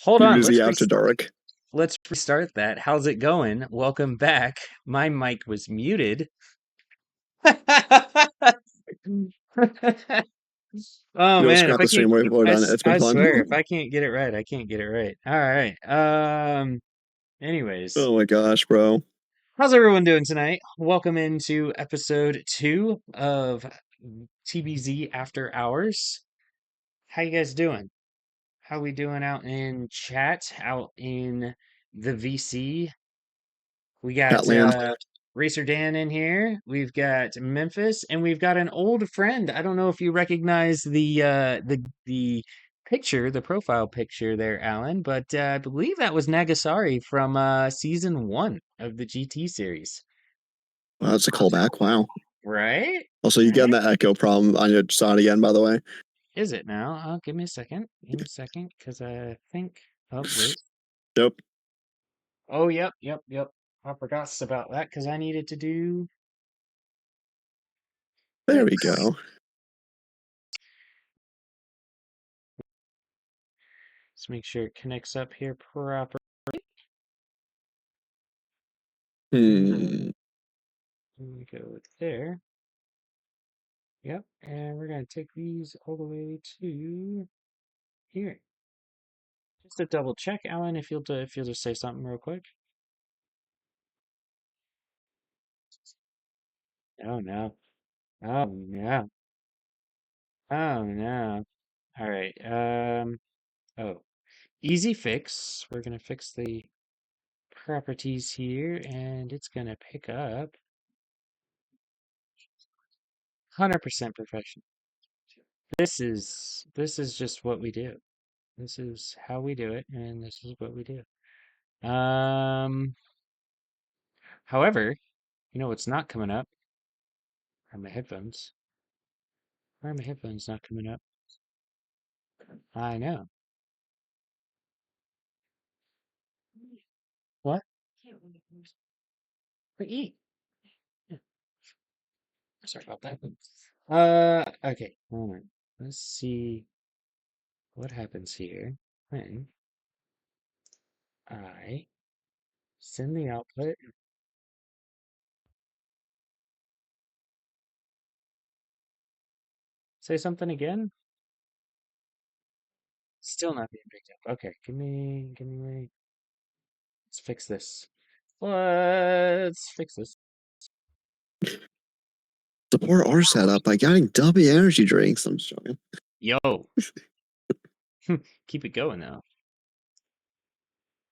Hold on, TBZ After Dark. let's restart that. How's it going? Welcome back. My mic was muted. Oh No man, if scrap I the can't, stream. We've done it. It's been I fun. swear, if I can't get it right, I can't get it right. All right. Anyways, Oh my gosh, bro. how's everyone doing tonight? Welcome into episode 2 of TBZ After Hours. How you guys doing? How we doing out in chat, out in the VC? We got Catland. Racer Dan in here. We've got Memphis, and we've got an old friend. I don't know if you recognize the picture, the profile picture there, Alan, but I believe that was Nagasari from season 1 of the GT series. Wow, that's a callback. Wow. Right? Also, you getting Right? that echo problem on your side again, by the way. Is it now? Give me a second. Give me a second, because I think. Oh, wait. Nope. Oh, yep. I forgot about that because I needed to do There we this. go. Let's make sure it connects up here proper. Hmm. We go there. Yep, and we're gonna take these all the way to here. Just to double check, Alan, if you'll just say something real quick. Oh no. Oh no. Oh no. All right. Oh, easy fix. We're gonna fix the properties here, and it's gonna pick up 100% professional. This is just what we do. This is how we do it, and this is what we do. Um, However, you know what's not coming up are my headphones. Why are my headphones not coming up? I know. What? We eat. Yeah, sorry about that. Okay, hold on. Let's see what happens here when I send the output. Say something again. Still not being picked up. Okay, give me. Let's fix this. Let's fix this. Support our setup by getting W energy drinks. I'm just joking. Yo, keep it going though.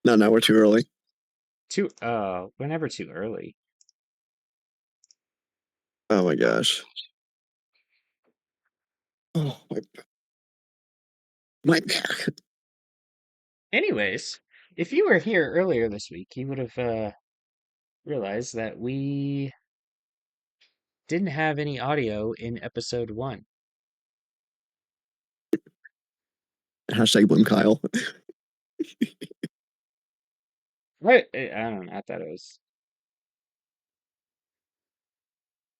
No, we're too early. We're never too early. Oh my gosh. Oh, my back. Anyways, if you were here earlier this week, you would have realized that we didn't have any audio in episode 1. Hashtag blame Kyle. What? I don't know. I thought it was.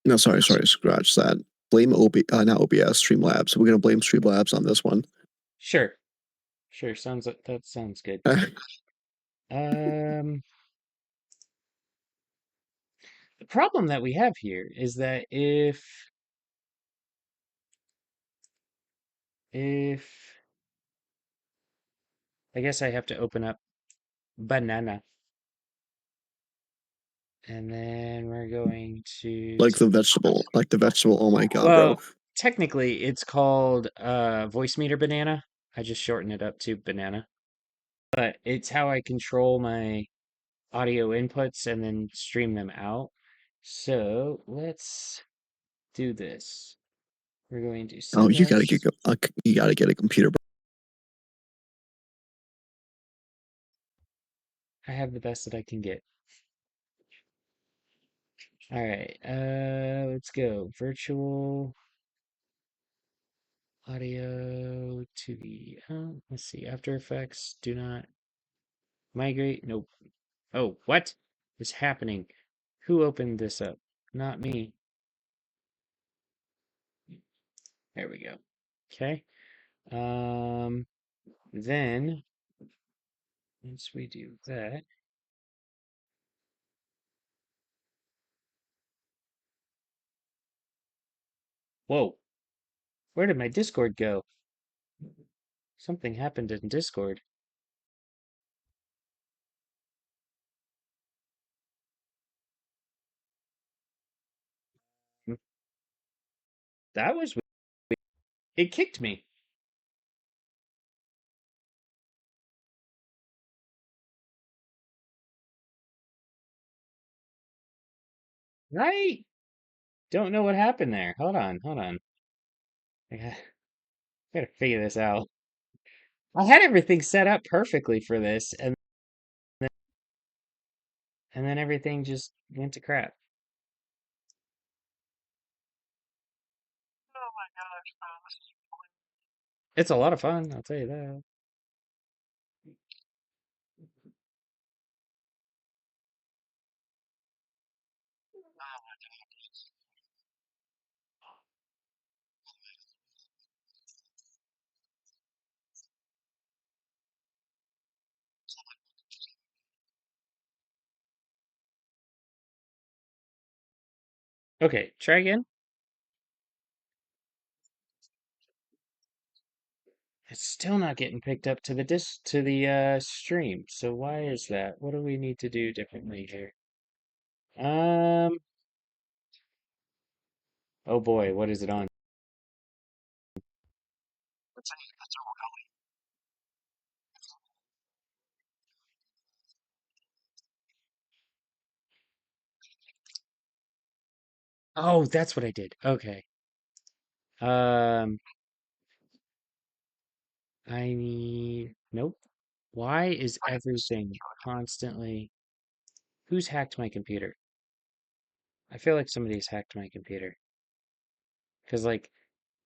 No, sorry. Scratch that. Blame not OBS, Streamlabs. We're gonna blame Streamlabs on this one. Sure. Sure. That sounds good. Um, the problem that we have here is that if I guess I have to open up banana, and then we're going to Like the vegetable. Like the vegetable. Oh my god, bro. well, technically it's called voice meter banana. I just shorten it up to banana. But it's how I control my audio inputs and then stream them out. So let's do this. We're going to Oh, send us. you gotta get a computer. I have the best that I can get. All right, let's go. Virtual audio to the, let's see, After Effects, do not migrate. Nope. Oh, what is happening? Who opened this up? Not me. There we go. Okay. Um, then Once we do that. Whoa, where did my Discord go? Something happened in Discord. That was weird. It kicked me. Right? Don't know what happened there. Hold on, hold on. I gotta figure this out. I had everything set up perfectly for this, and then everything just went to crap. It's a lot of fun, I'll tell you that. Okay, try again. It's still not getting picked up to the stream. So why is that? What do we need to do differently here? Um, oh boy, what is it on? Oh, that's what I did. Okay. Um, I need, nope. Why is everything constantly, who's hacked my computer? I feel like somebody's hacked my computer. Because like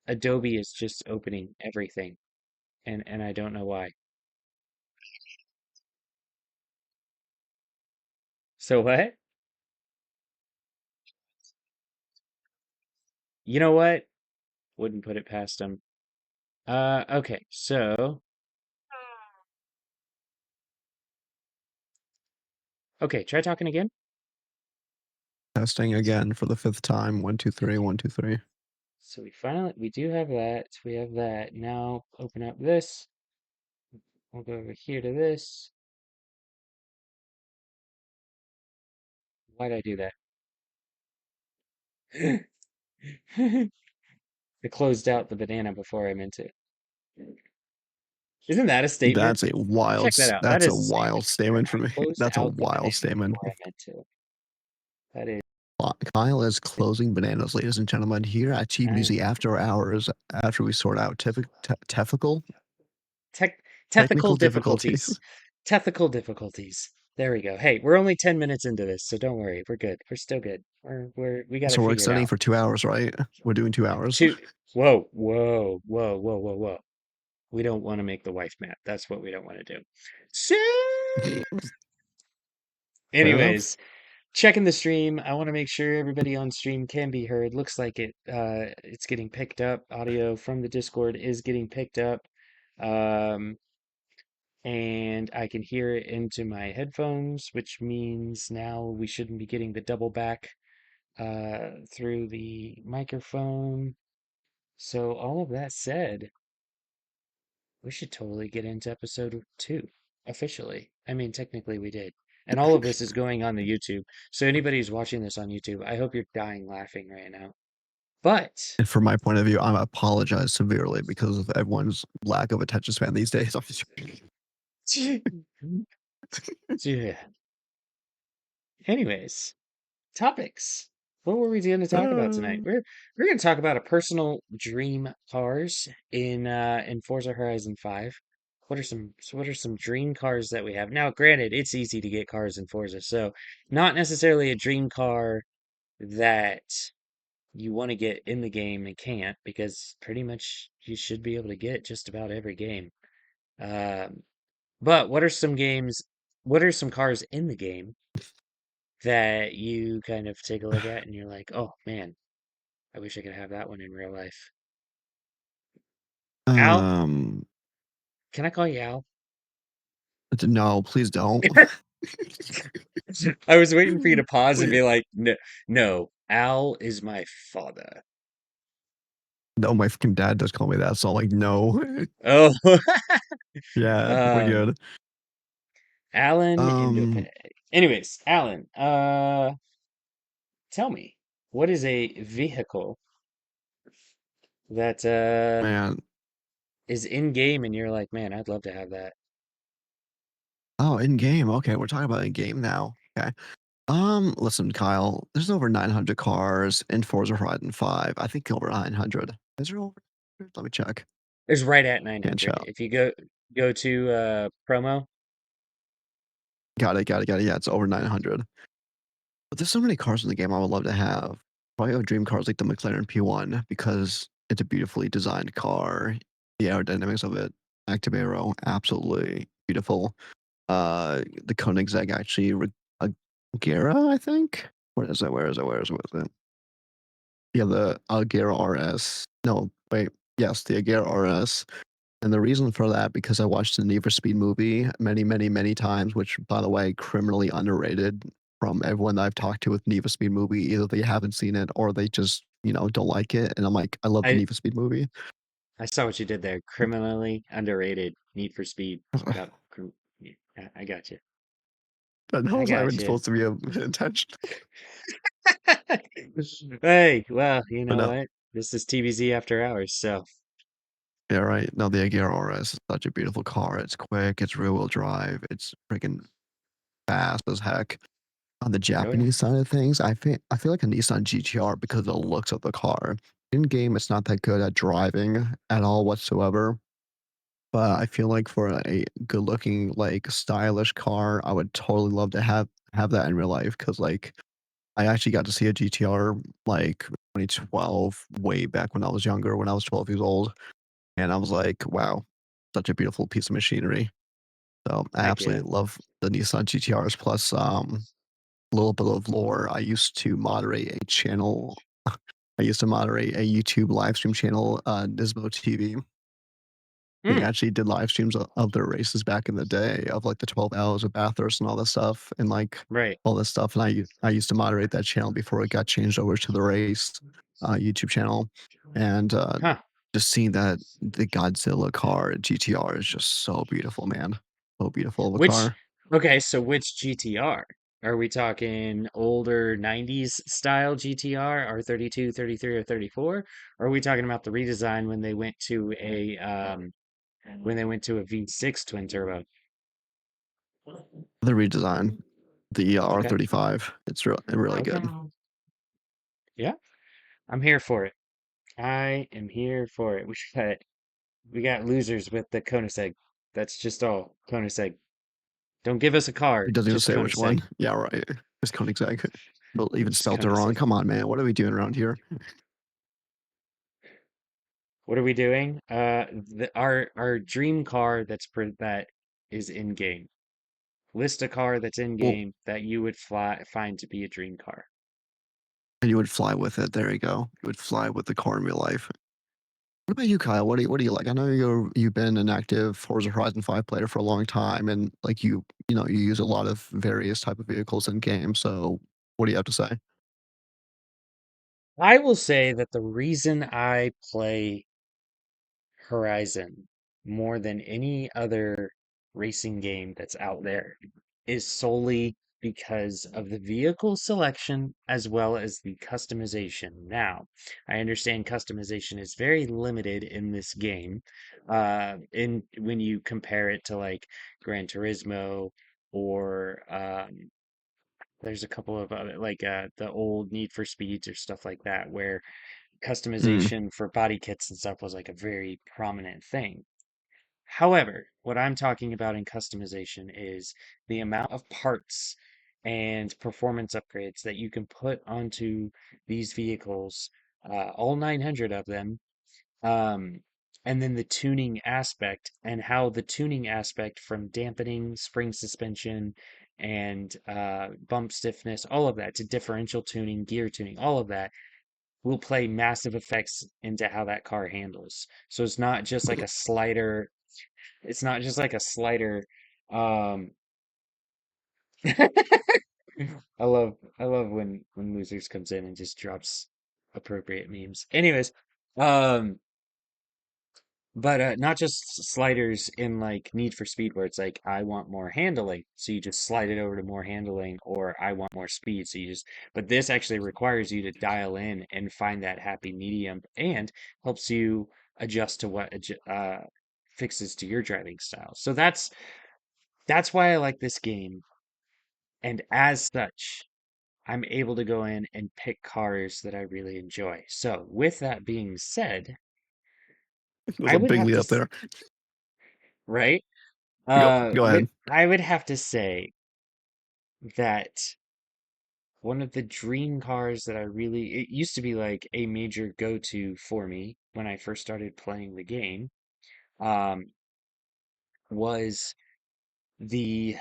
Adobe is just opening everything and I don't know why. So what? You know what? Wouldn't put it past them. Okay, so okay, try talking again. Testing again for the fifth time. 1 2 3 1 2 3. So we do have that. We have that. Now open up this. We'll go over here to this. Why'd I do that? I closed out the banana before I meant to. Isn't that a statement? That's a wild. Check that out. That That's a is a wild statement right there. statement I for me. closed That's a out the wild banana statement. before I meant to. That is Kyle is closing bananas, ladies and gentlemen, here at nice. TBZ after hours. After we sort out Tech technical technical difficulties. difficulties. Technical difficulties. There we go. Hey, we're only 10 minutes into this, so don't worry. We're good. We're still good. We got it So we're figured extending out. for 2 hours, right? We're doing 2 hours. Two. Whoa, whoa, whoa, whoa, whoa, whoa. We don't want to make the wife mad. That's what we don't want to do. So, Fair enough. anyways, checking the stream. I want to make sure everybody on stream can be heard. Looks like it's getting picked up. Audio from the Discord is getting picked up. Um, and I can hear it into my headphones, which means now we shouldn't be getting the double back through the microphone. So all of that said, we should totally get into episode 2 officially. I mean, technically we did. And all of this is going on the YouTube. So anybody who's watching this on YouTube, I hope you're dying laughing right now. But And from my point of view, I apologize severely because of everyone's lack of attention span these days. yeah. Anyways, topics. What were we going to talk about tonight? We're going to talk about a personal dream cars in Forza Horizon 5. What are some dream cars that we have? Now, granted, it's easy to get cars in Forza, so not necessarily a dream car that you want to get in the game and can't, because pretty much you should be able to get just about every game. Um, but what are some cars in the game that you kind of take a look at and you're like, oh man, I wish I could have that one in real life. Al, um, can I call you Al? No, please don't. I was waiting for you to pause and Please. be like, no, no, Al is my father. No, my fucking dad does call me that, so I'm like, no. Oh, Yeah, we're um, good. Allan Um, Endopay. Anyways, Alan, tell me, what is a vehicle that man. is in game and you're like, man, I'd love to have that. Oh, in game. Okay, we're talking about in game now. Okay. Listen, Kyle, there's over 900 cars in Forza Horizon 5. I think over 900. Is there over? Let me check. It's right at Can't 900. show. If you go to promo, Got it. Yeah, it's over 900. But there's so many cars in the game I would love to have. Probably have dream cars like the McLaren P1 because it's a beautifully designed car. The aerodynamics of it, active aero, absolutely beautiful. The Koenigsegg actually, Agera, I think. Where is it? Where is it? Yeah, the Agera RS. No, wait. Yes, the Agera RS. And the reason for that, because I watched the Need for Speed movie many times, which, by the way, criminally underrated from everyone that I've talked to with Need for Speed movie. Either they haven't seen it or they just, don't like it. And I'm like, I love the I Need for Speed movie. I saw what you did there. Criminally underrated Need for Speed. About, yeah, I got you. But how I was I got even you. supposed to be intentional? Hey, well, you But know no. what? This is TBZ after hours, so Yeah, right. No, the Agera RS is such a beautiful car. It's quick, it's rear wheel drive, it's freaking fast as heck. On the oh yeah. Japanese side of things, I feel like a Nissan GTR because of the looks of the car. In game, it's not that good at driving at all whatsoever. But I feel like for a good looking, like stylish car, I would totally love to have that in real life. Cause like I actually got to see a GTR like 2012, way back when I was younger, when I was 12 years old. And I was like, wow, such a beautiful piece of machinery. So I Heck yeah. absolutely love the Nissan GTRs. Plus, a little bit of lore. I used to moderate a channel. I used to moderate a YouTube live stream channel, Nismo TV. They Mm, actually did live streams of their races back in the day, of like the 12 hours of Bathurst and all this stuff, and like right. all this stuff. And I used to moderate that channel before it got changed over to the race YouTube channel. And Huh. just seeing that the Godzilla car at GTR is just so beautiful, man. So beautiful of a Which, car. okay, so which GTR? Are we talking older 90s style GTR, or 32, 33, or 34? Or are we talking about the redesign when they went to a V6 twin turbo? The redesign, the Okay. R35, it's really Okay. good. Yeah, I'm here for it. I am here for it. We got losers with the Koenigsegg. That's just all. Koenigsegg. Don't give us a car, It doesn't even just say which Koenigsegg. one. Yeah, right. It's Koenigsegg. But even Just spelt it wrong. Koenigsegg. Come on, man. What are we doing around here? What are we doing? Our dream car that is in game. List a car that's in Well, game that you would find to be a dream car. and you would fly with it. There you go. You would fly with the car in real life. What about you, Kyle? What do you like? I know you've been an active Forza Horizon 5 player for a long time, and like you use a lot of various type of vehicles in game. So what do you have to say? I will say that the reason I play Horizon more than any other racing game that's out there is solely because of the vehicle selection as well as the customization. Now, I understand customization is very limited in this game, in when you compare it to like Gran Turismo or there's a couple of other like the old Need for Speeds or stuff like that where Mm, customization for body kits and stuff was like a very prominent thing. However, what I'm talking about in customization is the amount of parts and performance upgrades that you can put onto these vehicles, all 900 of them, um, and then the tuning aspect and how the tuning aspect from dampening, spring suspension, and bump stiffness, all of that to differential tuning, gear tuning, all of that will play massive effects into how that car handles. So it's not just like a slider Um, I love when losers comes in and just drops appropriate memes. Anyways, um, but not just sliders in like Need for Speed where it's like I want more handling, so you just slide it over to more handling, or I want more speed, so you just. But this actually requires you to dial in and find that happy medium, and helps you adjust to what fixes to your driving style. So that's why I like this game, and as such. I'm able to go in and pick cars that I really enjoy. So, with that being said, There's I a would big have lead to, up there. right? Go ahead. I would have to say that one of the dream cars that it used to be like a major go-to for me when I first started playing the game, um, was the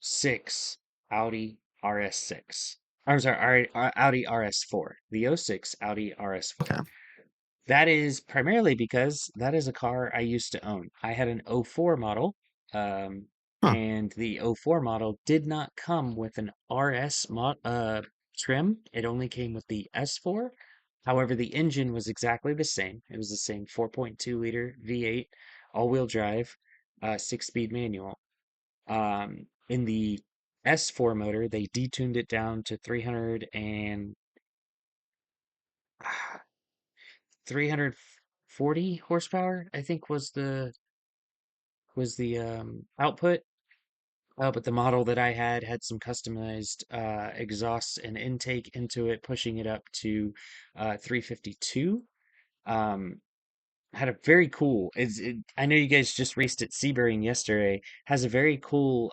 '06 Audi RS6. I'm sorry, Audi RS4. The '06 Audi RS4. Okay. That is primarily because that is a car I used to own. I had an '04 model, um, Huh. and the '04 model did not come with an trim. It only came with the S4. However, the engine was exactly the same. It was the same 4.2 liter V8 all-wheel drive, six-speed manual. In the S4 motor, they detuned it down to 340 horsepower, I think was the output. But the model that I had some customized exhaust and intake into it, pushing it up to 352. Um, had a very cool. I know you guys just raced at Sebring yesterday. Has a very cool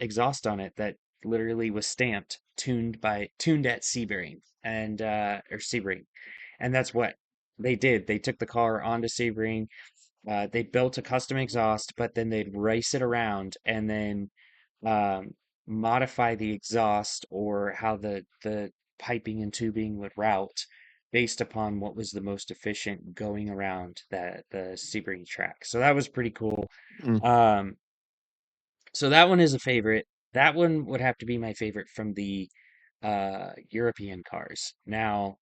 exhaust on it that literally was stamped, tuned at Sebring or Sebring, and that's what they did. They took the car onto Sebring. They built a custom exhaust, but then they'd race it around and then um, modify the exhaust or how the piping and tubing would route based upon what was the most efficient going around the Sebring track. So that was pretty cool. Mm. Um, so that one is a favorite. That one would have to be my favorite from the European cars. Now,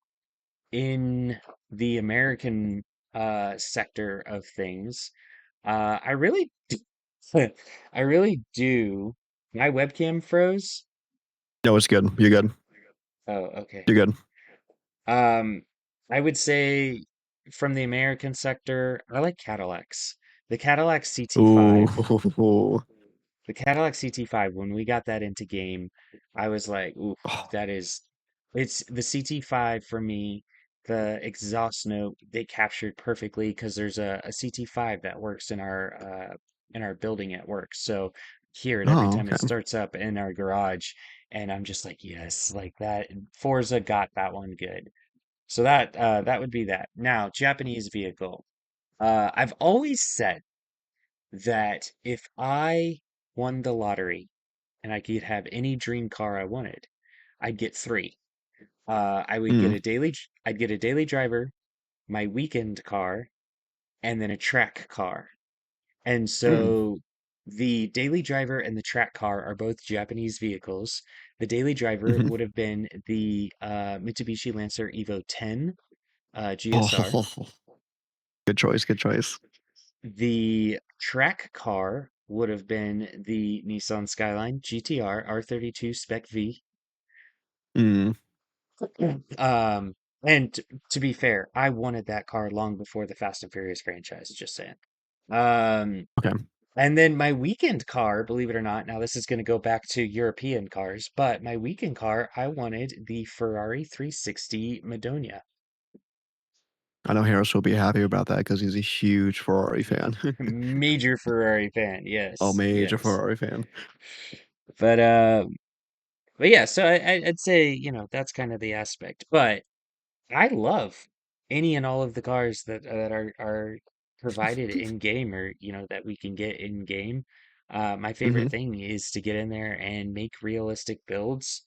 in the American sector of things, I really do, I really do. My webcam froze. No, it's good. You're good. Oh, okay. You're good. Um, I would say from the American sector, I like Cadillacs. The Cadillac CT5. Ooh. The Cadillac CT5, when we got that into game, I was like, ooh, Oh, it's the CT5 for me. The exhaust note they captured perfectly because there's a CT5 that works in our building at work. So hear it every oh, time it okay. starts up in our garage, and I'm just like, yes, like that. Forza got that one good. So that would be that. Now, Japanese vehicle. I've always said that if I won the lottery and I could have any dream car I wanted, I'd get three. Mm, I'd get a daily driver, my weekend car, and then a track car. And mm, so the daily driver and the track car are both Japanese vehicles. The daily driver hmm. would have been the Mitsubishi Lancer Evo 10 GSR. Oh, good choice. Good choice. The track car would have been the Nissan Skyline GTR R32 Spec V. Mm, Um, and to be fair, I wanted that car long before the Fast and Furious franchise, just saying. Um, okay. and then my weekend car, believe it or not, now this is going to go back to European cars, but my weekend car, I wanted the Ferrari 360 Madonia. I know Harris will be happy about that because he's a huge Ferrari fan. Major Ferrari fan, Oh, yes, major yes. Ferrari fan. But but yeah, so I'd say, that's kind of the aspect. But I love any and all of the cars that are provided in game or, that we can get in game. My Hmm. favorite thing is to get in there and make realistic builds.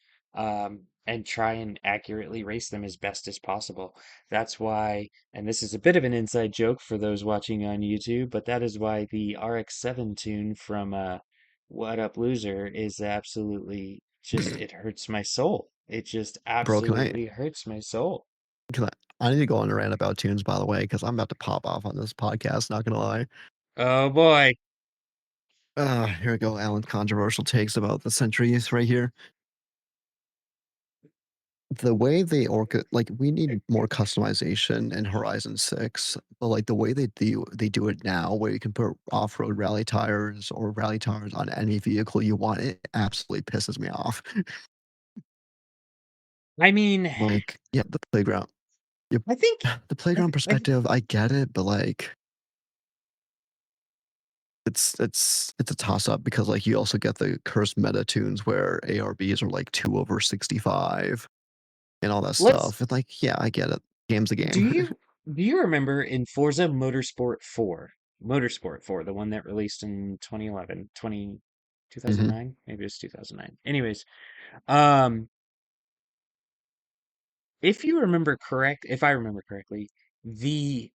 and try and accurately race them as best as possible. That's why, and this is a bit of an inside joke for those watching on YouTube, but that is why the RX-7 tune from What Up Loser is absolutely just, it hurts my soul. It just Bro, absolutely hurts my soul. can I need to go on a rant about tunes, by the way, because I'm about to pop off on this podcast, not gonna lie. Oh boy. Here we go, Alan. Controversial takes about the centuries right here. The way they like we need more customization in Horizon 6, but like the way they do it now, where you can put off-road rally tires or rally tires on any vehicle you want, it absolutely pisses me off. I mean, Like, yeah, the playground. Yep. I think, The playground I, perspective, I get it, but like it's a toss up because like you also get the cursed meta tunes where ARBs are like 2 over 65 and all that let's, stuff. And like, yeah, I get it. Game's a do game. you, do you remember in Forza Motorsport 4, the one that released in 2011, Hmm. 2009, maybe it was 2009. Anyways, um, if I remember correctly, the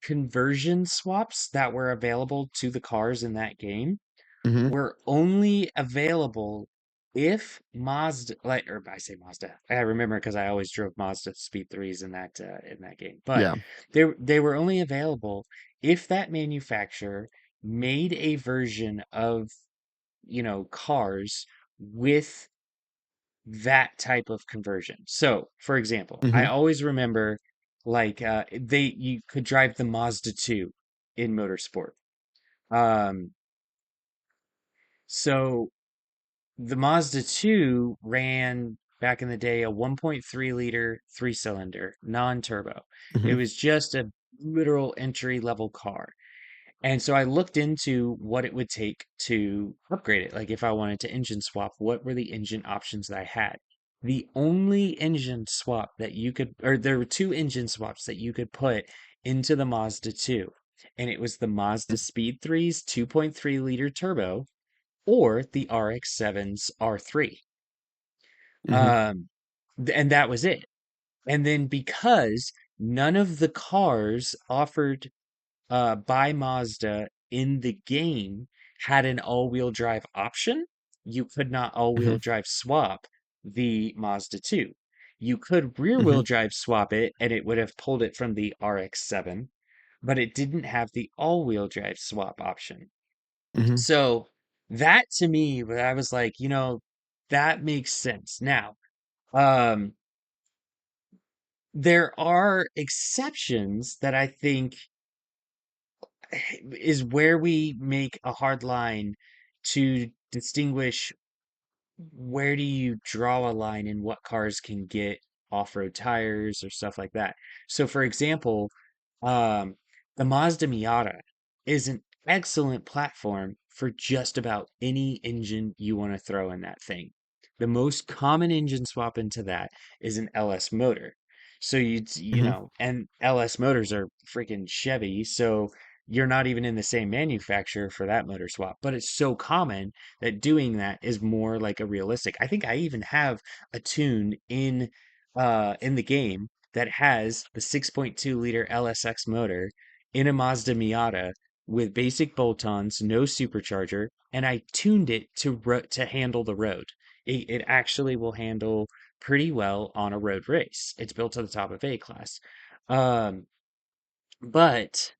conversion swaps that were available to the cars in that game Hmm. were only available if Mazda, like, or I say Mazda, I remember because I always drove Mazda Speed Threes in that game. But Yeah. they were only available if that manufacturer made a version of, cars with that type of conversion. So, for example, I Hmm. always remember like you could drive the Mazda 2 in motorsport. Um, so the Mazda 2 ran back in the day a 1.3 liter three-cylinder, non-turbo. It Hmm. was just a literal entry level car. And so I looked into what it would take to upgrade it. Like if I wanted to engine swap, what were the engine options that I had? The only engine swap that you could, or there were two engine swaps that you could put into the Mazda 2. And it was the Mazda Speed 3's 2.3 liter turbo or the RX-7's R3. Hmm. Um, and that was it. And then because none of the cars offered by Mazda in the game had an all-wheel drive option, you could not Hmm. all-wheel drive swap the Mazda 2. You could Hmm. rear-wheel drive swap it and it would have pulled it from the RX-7, but it didn't have the all-wheel drive swap option. Hmm. So that to me, I was like, that makes sense. Now, um, there are exceptions that I think is where we make a hard line to distinguish where do you draw a line in what cars can get off-road tires or stuff like that. So, for example, um, the Mazda Miata is an excellent platform for just about any engine you want to throw in that thing. The most common engine swap into that is an LS motor. So Hmm. and LS motors are freaking Chevy, so you're not even in the same manufacturer for that motor swap. But it's so common that doing that is more like a realistic. I think I even have a tune in the game that has the 6.2 liter LSX motor in a Mazda Miata with basic bolt-ons, no supercharger, and I tuned it to handle the road. It actually will handle pretty well on a road race. It's built to the top of A class. Um, but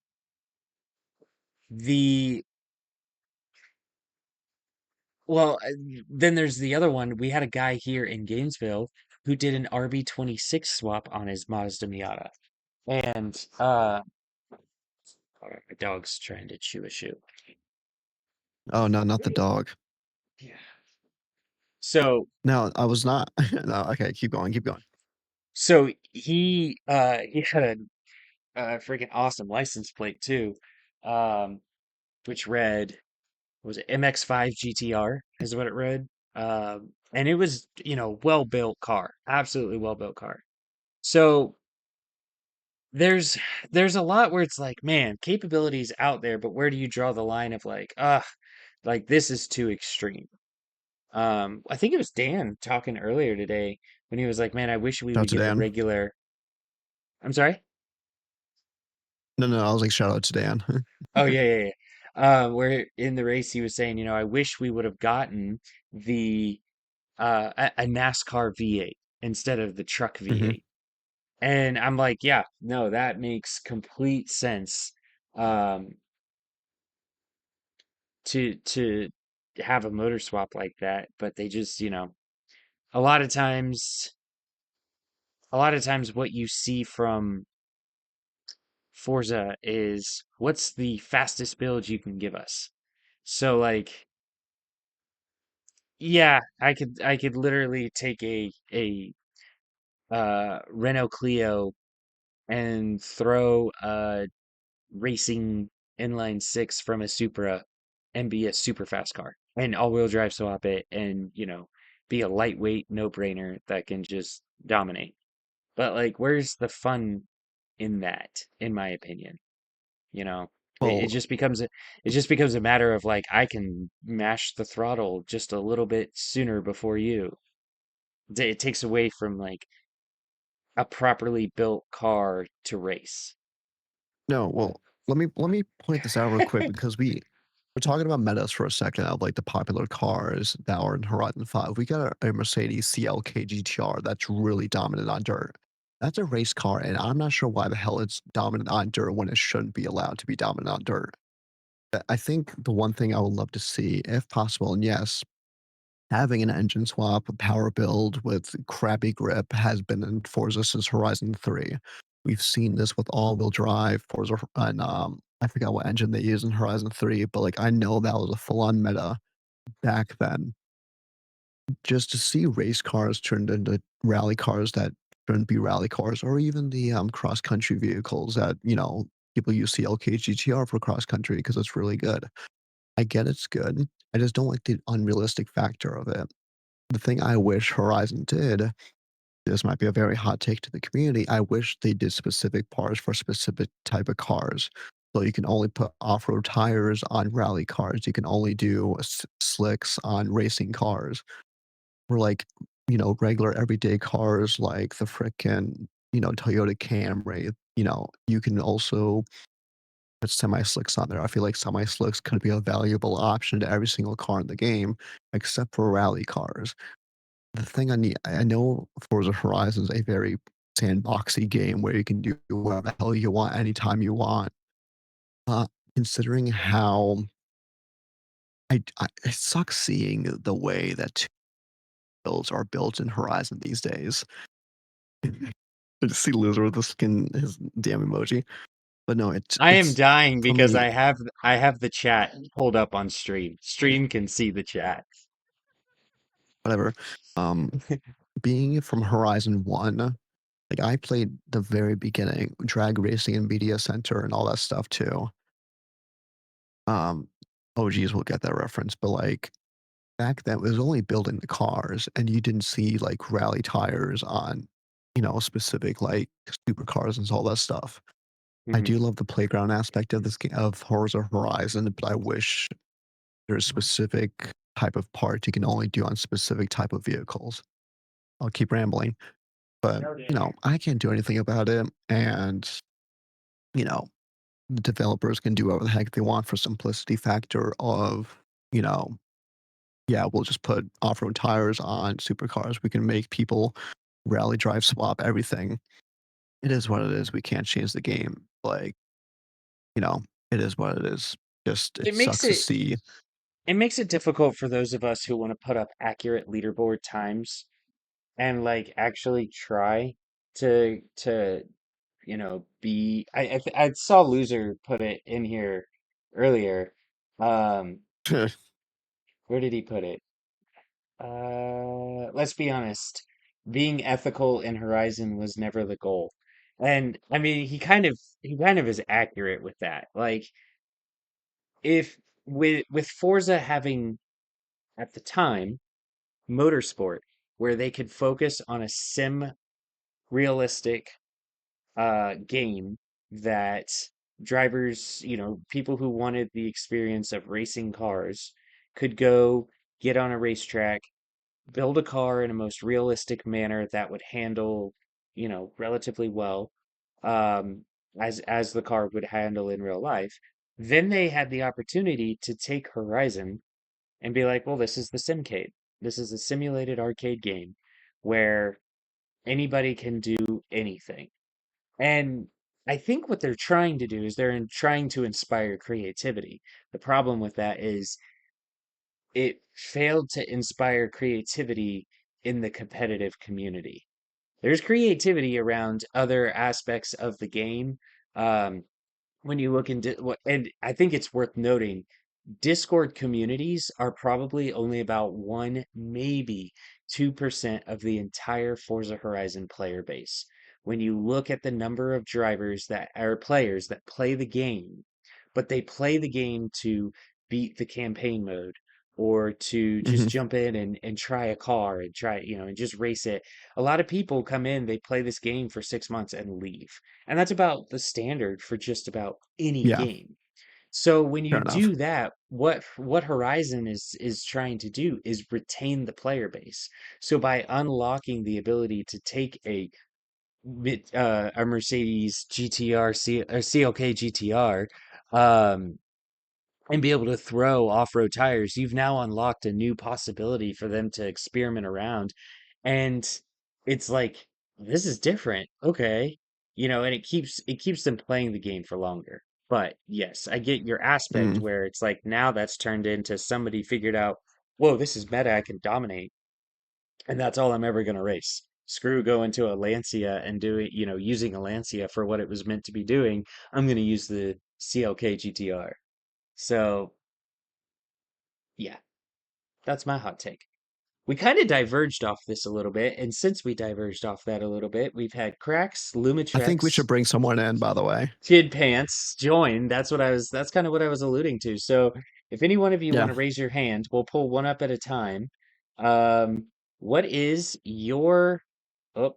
the Well, then there's the other one. We had a guy here in Gainesville who did an RB26 swap on his Mazda Miata. And all right, my dog's trying to chew a shoe. Oh no, not the dog. Yeah. So No, I was not. No, okay, keep going, keep going. he had a freaking awesome license plate too, um, which read was it MX5 GTR is what it read. And it was, well built car, absolutely well built car. So there's there's a lot where it's like, man, capabilities out there, but where do you draw the line of like, like this is too extreme. I think it was Dan talking earlier today. when he was like, "Man, I wish we Shout out would to get the Dan. regular." I'm sorry. No, no, I was like, shout out to Dan. Oh yeah, yeah, yeah. Where in the race he was saying, I wish we would have gotten the a NASCAR V8 instead of the truck Hmm. V8. And I'm like, yeah, no, that makes complete sense. Um, to have a motor swap like that, but they just, a lot of times, a lot of times what you see from Forza is what's the fastest build you can give us. So like, yeah, I could literally take a Renault Clio and throw a racing inline six from a Supra and be a super fast car and all-wheel drive swap it and be a lightweight no-brainer that can just dominate. But like, where's the fun in that, in my opinion? You know, it Well, just becomes a matter of like I can mash the throttle just a little bit sooner before you. It takes away from like a properly built car to race. no, well, let me point this out real quick because we're talking about metas for a second of like the popular cars that are in Horizon 5. We got a Mercedes CLK GTR that's really dominant on dirt. That's a race car, and I'm not sure why the hell it's dominant on dirt when it shouldn't be allowed to be dominant on dirt. I think the one thing I would love to see, if possible, and yes, having an engine swap, a power build with crappy grip has been in Forza since Horizon 3. We've seen this with all-wheel drive, Forza, and I forgot what engine they used in Horizon 3, but like I know that was a full-on meta back then. Just to see race cars turned into rally cars that shouldn't be rally cars, or even the cross-country vehicles that people use CLK GTR for cross-country because it's really good. I get it's good. I just don't like the unrealistic factor of it. The thing I wish Horizon did, this might be a very hot take to the community, I wish they did specific parts for specific type of cars. So you can only put off-road tires on rally cars. You can only do slicks on racing cars. Or like, regular everyday cars like the frickin', Toyota Camry. You can also put semi-slicks on there. I feel like semi-slicks could be a valuable option to every single car in the game, except for rally cars. The thing I know Forza Horizon is a very sandboxy game where you can do whatever the hell you want anytime you want. Uh, Considering how it sucks seeing the way that builds are built in Horizon these days. I just see Loser with the skin, his damn emoji. But no, I am it's dying for because me, I have the chat pulled up on stream. Stream can see the chat. whatever. Um, Being from Horizon 1, like I played the very beginning, drag racing and media center and all that stuff too. Um, OGs will get that reference, but like back then it was only building the cars and you didn't see like rally tires on, specific like supercars and all that stuff. I Hmm. do love the playground aspect of this game of Forza Horizon, but I wish there's specific type of parts you can only do on specific type of vehicles. I'll keep rambling, but I can't do anything about it. And, you know, the developers can do whatever the heck they want for simplicity factor of, you know, yeah, we'll just put off-road tires on supercars. We can make people rally drive swap everything. It is what it is. We can't change the game. Like, you know, it is what it is. Just it It makes sucks to it see. it makes it difficult for those of us who want to put up accurate leaderboard times and like actually try to be I saw Loser put it in here earlier. Um, where did he put it? Let's be honest. Being ethical in Horizon was never the goal. And I mean, he kind of is accurate with that. Like if with Forza having at the time motorsport where they could focus on a sim realistic game that drivers, people who wanted the experience of racing cars could go get on a racetrack, build a car in a most realistic manner that would handle, relatively well, um, as the car would handle in real life. Then they had the opportunity to take Horizon and be like, well, this is the Simcade. This is a simulated arcade game where anybody can do anything. And I think what they're trying to do is trying to inspire creativity. The problem with that is it failed to inspire creativity in the competitive community. There's creativity around other aspects of the game. Um, when you look into what, and I think it's worth noting, Discord communities are probably only about 1, maybe 2% of the entire Forza Horizon player base. When you look at the number of drivers that are players that play the game, but they play the game to beat the campaign mode or to just Hmm. jump in and try a car and try, and just race it. A lot of people come in, they play this game for 6 months and leave. And that's about the standard for just about any Yeah, game. So when you fair enough. do that, what Horizon is trying to do is retain the player base. So by unlocking the ability to take a Mercedes GTR or CLK GTR, um, and be able to throw off-road tires, you've now unlocked a new possibility for them to experiment around. And it's like, this is different. Okay. And it keeps them playing the game for longer. But yes, I get your aspect Mm. where it's like now that's turned into somebody figured out, whoa, this is meta, I can dominate, and that's all I'm ever gonna race. Screw going to a Lancia and doing, using a Lancia for what it was meant to be doing. I'm gonna use the CLK GTR. So yeah, that's my hot take. We kind of diverged off this a little bit, and since we diverged off that a little bit, we've had Cracks, I think we should Lumitrex, bring someone in, by the way. Kid Pants join. That's kind of what I was alluding to. So if any one of you want Yeah, to raise your hand, we'll pull one up at a time. Um, what is your, oh,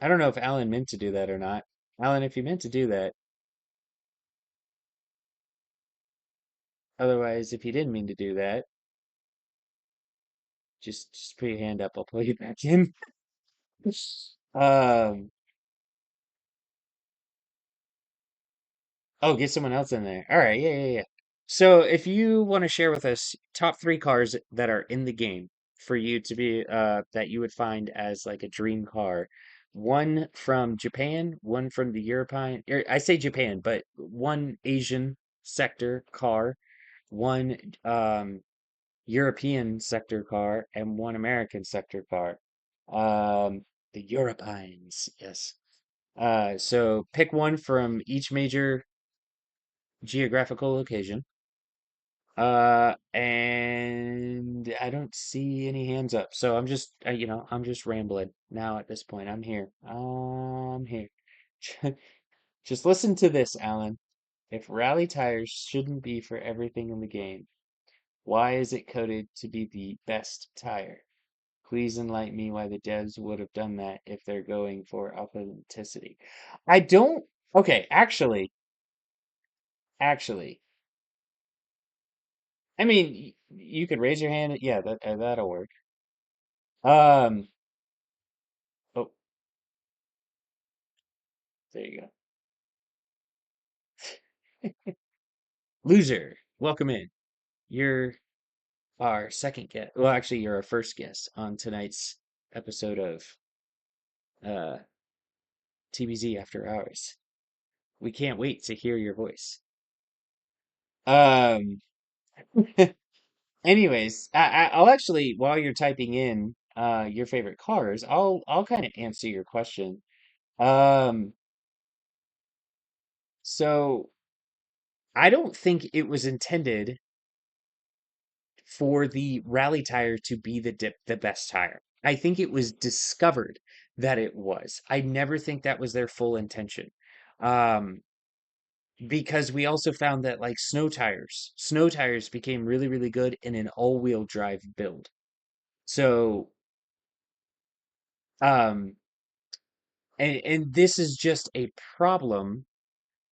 I don't know if Alan meant to do that or not. Alan, if you meant to do that, otherwise, if you didn't mean to do that, just put your hand up. I'll pull you back in. Um, Oh, get someone else in there. All right, yeah, yeah, yeah. So if you want to share with us top three cars that are in the game for you to be that you would find as like a dream car, one from Japan, one from the European, I say Japan, but one Asian sector car, one European sector car, and one American sector car. The Europeans, yes. So pick one from each major geographical location. And I don't see any hands up. So I'm just rambling now at this point. I'm here. I'm here. Just listen to this, Alan. If rally tires shouldn't be for everything in the game, why is it coded to be the best tire? Please enlighten me why the devs would have done that if they're going for authenticity. I don't. Okay, actually, I mean, you could raise your hand. Yeah, that'll work. Um, oh, there you go. Loser, welcome in. You're our second guest. Well, actually, you're our first guest on tonight's episode of uh TBZ After Hours. We can't wait to hear your voice. Um, anyways, I'll actually, while you're typing in your favorite cars, I'll kind of answer your question. Um, so I don't think it was intended for the rally tire to be the best tire. I think it was discovered that it was. I never think that was their full intention. Um, because we also found that like snow tires became really, really good in an all-wheel drive build. So, um, and this is just a problem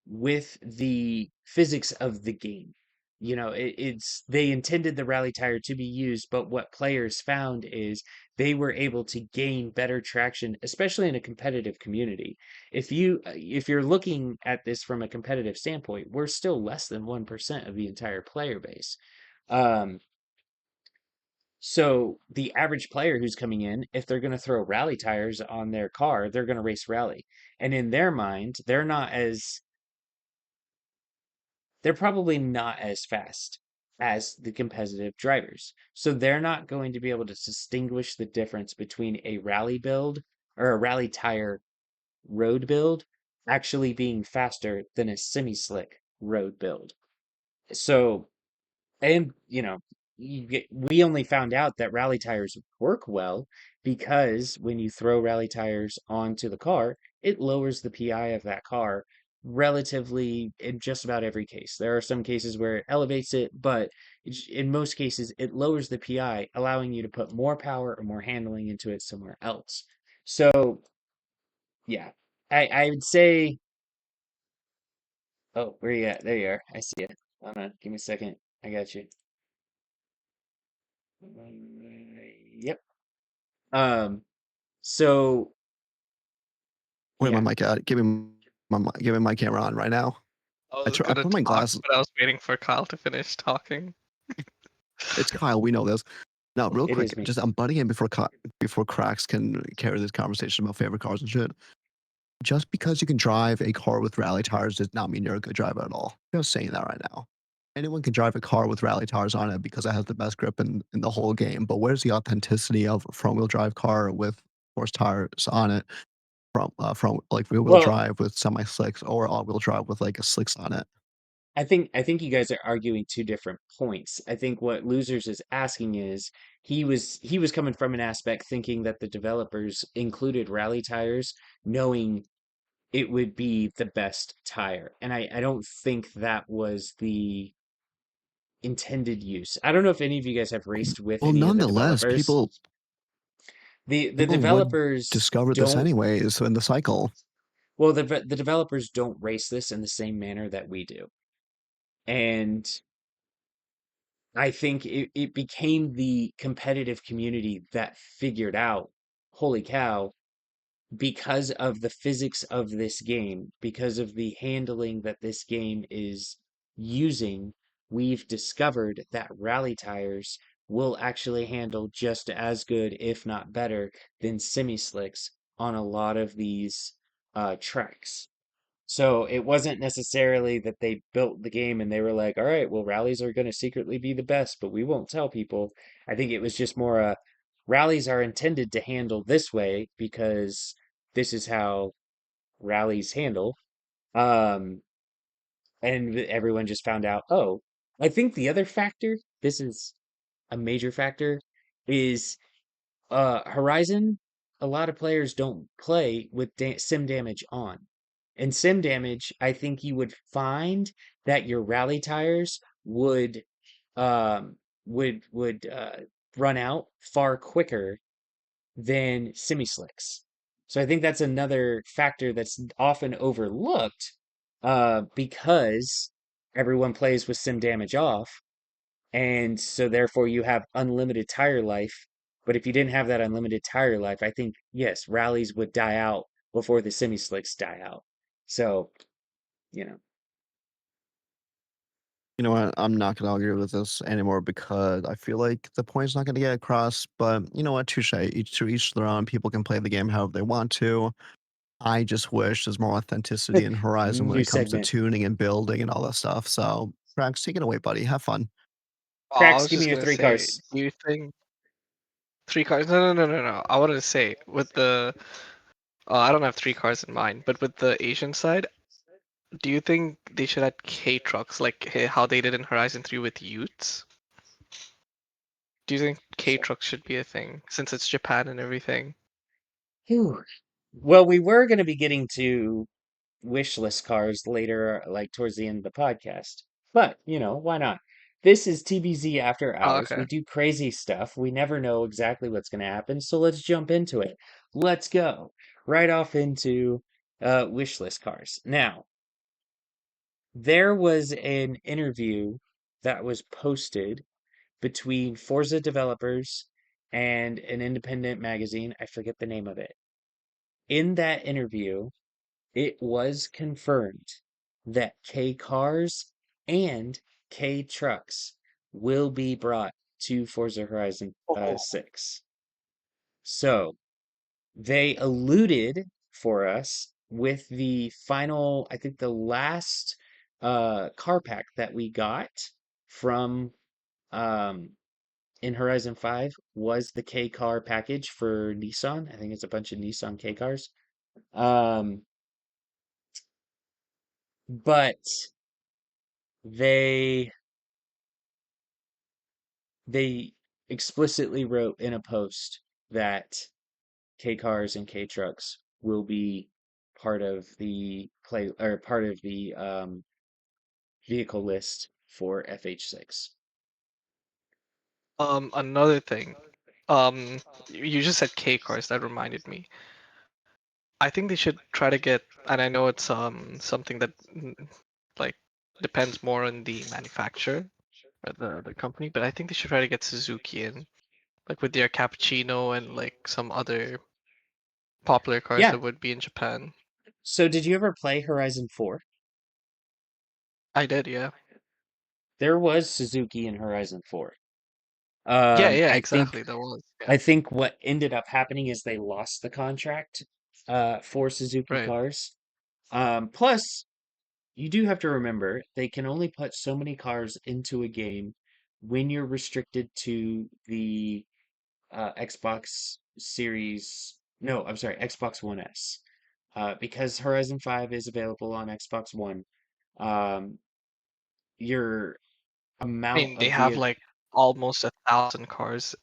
with the physics of the game. it's they intended the rally tire to be used, but what players found is they were able to gain better traction, especially in a competitive community. If you're looking at this from a competitive standpoint, we're still less than 1% of the entire player base. Um, so the average player who's coming in, if they're going to throw rally tires on their car, they're going to race rally. And in their mind, they're probably not as fast as the competitive drivers. So they're not going to be able to distinguish the difference between a rally build or a rally tire road build actually being faster than a semi-slick road build. So and, we only found out that rally tires work well because when you throw rally tires onto the car, it lowers the PI of that car relatively in just about every case. There are some cases where it elevates it, but in most cases, it lowers the PI, allowing you to put more power or more handling into it somewhere else. So, yeah, I would say, oh, where you at? There you are. I see it. Hold on, give me a second. I got you. Yep. Um, so Wait, my yeah, mic out. Give me my camera on right now. I was I gonna put my talk, glasses. but I was waiting for Kyle to finish talking. It's Kyle. We know this. No, real it quick. is me. Just I'm butting in before Cracks can carry this conversation about favorite cars and shit. Just because you can drive a car with rally tires does not mean you're a good driver at all. Just saying that right now. Anyone can drive a car with rally tires on it because it has the best grip in the whole game. But where's the authenticity of a front wheel drive car with horse tires on it from like rear wheel Well, drive with semi slicks or all wheel drive with like a slicks on it? I think you guys are arguing two different points. I think what Losers is asking is he was coming from an aspect thinking that the developers included rally tires, knowing it would be the best tire. And I don't think that was the intended use. I don't know if any of you guys have raced with Well, any of the nonetheless, developers. The people would developers discover this don't anyways in the cycle. Well, the developers don't race this in the same manner that we do. And I think it became the competitive community that figured out, holy cow, because of the physics of this game, because of the handling that this game is using, we've discovered that rally tires will actually handle just as good, if not better, than semi slicks on a lot of these tracks. So it wasn't necessarily that they built the game and they were like, all right, well, rallies are going to secretly be the best, but we won't tell people. I think it was just more rallies are intended to handle this way because this is how rallies handle. Um, and everyone just found out, oh, I think the other factor, this is a major factor, is Horizon, a lot of players don't play with sim damage on. And sim damage, I think you would find that your rally tires um would run out far quicker than semi slicks. So I think that's another factor that's often overlooked because everyone plays with sim damage off, and so therefore you have unlimited tire life. But if you didn't have that unlimited tire life, I think, yes, rallies would die out before the semi slicks die out. So, you know, You know what? I'm not gonna argue with this anymore because I feel like the point's not gonna get across. But you know what? Touche. Each to each their own. People can play the game however they want to. I just wish there's more authenticity in Horizon when new it comes to segment. tuning and building and all that stuff. So, Frax, take it away, buddy. Have fun. Oh, I Cracks, was give me just your gonna three say, cars. do you think three cars? No, no, no, no, no. I wanted to say with the, I don't have three cars in mind, but with the Asian side, do you think they should add K trucks like how they did in Horizon 3 with Utes? Do you think K So, trucks should be a thing since it's Japan and everything? whew. Well, we were going to be getting to wish list cars later, like towards the end of the podcast. But, why not? This is TBZ After Oh, Hours. We okay. do crazy stuff. We never know exactly what's going to happen. So let's jump into it. Let's go right off into wish list cars. Now, there was an interview. that was posted between Forza developers and an independent magazine. I forget the name of it. In that interview, it was confirmed that K cars and K trucks will be brought to Forza Horizon Oh, 6. So they alluded for us with the final, I think the last car pack that we got from um, in Horizon 5 was the K car package for Nissan. I think it's a bunch of Nissan K cars. Um, but they they explicitly wrote in a post that K cars and K trucks will be part of the play or part of the vehicle list for FH6. another thing. You just said K cars. That reminded me. I think they should try to get, and I know it's something that like depends more on the manufacturer or the company, but I think they should try to get Suzuki in, like with their Cappuccino and like some other popular cars Yeah. that would be in Japan. So did you ever play Horizon 4? I did, yeah. There was Suzuki in Horizon 4. Yeah, yeah, I think exactly. That was, yeah. I think what ended up happening is they lost the contract for Suzuki Right. cars. Plus, you do have to remember they can only put so many cars into a game when you're restricted to the Xbox Series. No, I'm sorry, Xbox One S. Because Horizon 5 is available on Xbox One, um, your I amount mean, they of have vehicle. like almost 1,000 cars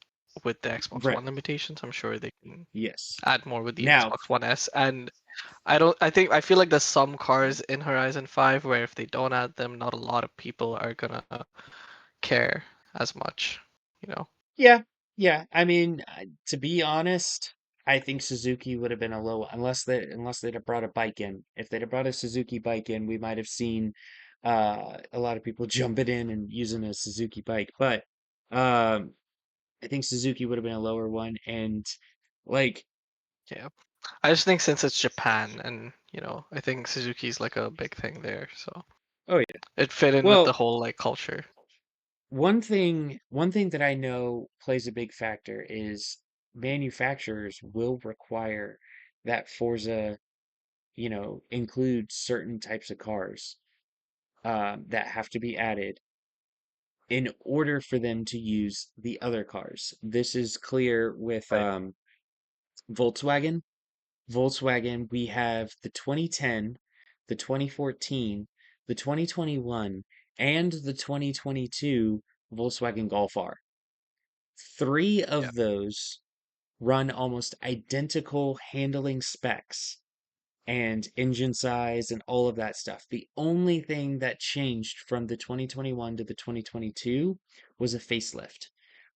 with the Xbox Right. One limitations. I'm sure they can Yes. add more with the Now, Xbox One S. And I feel like there's some cars in Horizon 5 where if they don't add them, not a lot of people are gonna care as much, you know? yeah, yeah. I mean, to be honest, I think Suzuki would have been a low unless they'd have brought a bike in. If they'd have brought a Suzuki bike in, we might have seen a lot of people jumping in and using a Suzuki bike. But um, I think Suzuki would have been a lower one. And like, Yeah. I just think since it's Japan and, I think Suzuki's like a big thing there, so oh yeah. it fit in with the Well, whole like culture. one thing that I know plays a big factor is manufacturers will require that Forza, include certain types of cars that have to be added in order for them to use the other cars. This is clear with Right. Volkswagen. Volkswagen, we have the 2010, the 2014, the 2021, and the 2022 Volkswagen Golf R. Three Yeah. of those run almost identical handling specs and engine size and all of that stuff. The only thing that changed from the 2021 to the 2022 was a facelift.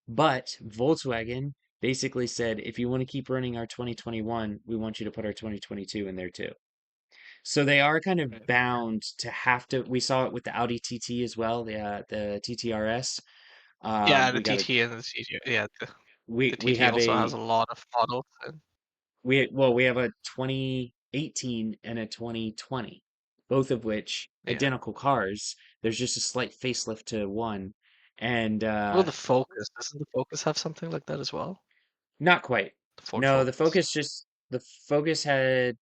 But Volkswagen basically said, if you want to keep running our 2021, we want you to put our 2022 in there too. So they are kind of Right. bound to have to. We saw it with the Audi TT as well, the TTRS. Yeah, the We got a TT and the CT. Yeah, the we TT have also has a a lot of models. And we have a 2018 and a 2020, both of which yeah. identical cars. There's just a slight facelift to one, and What about the Focus? Doesn't the Focus have something like that as well? not quite. The Ford No, Focus. the Focus had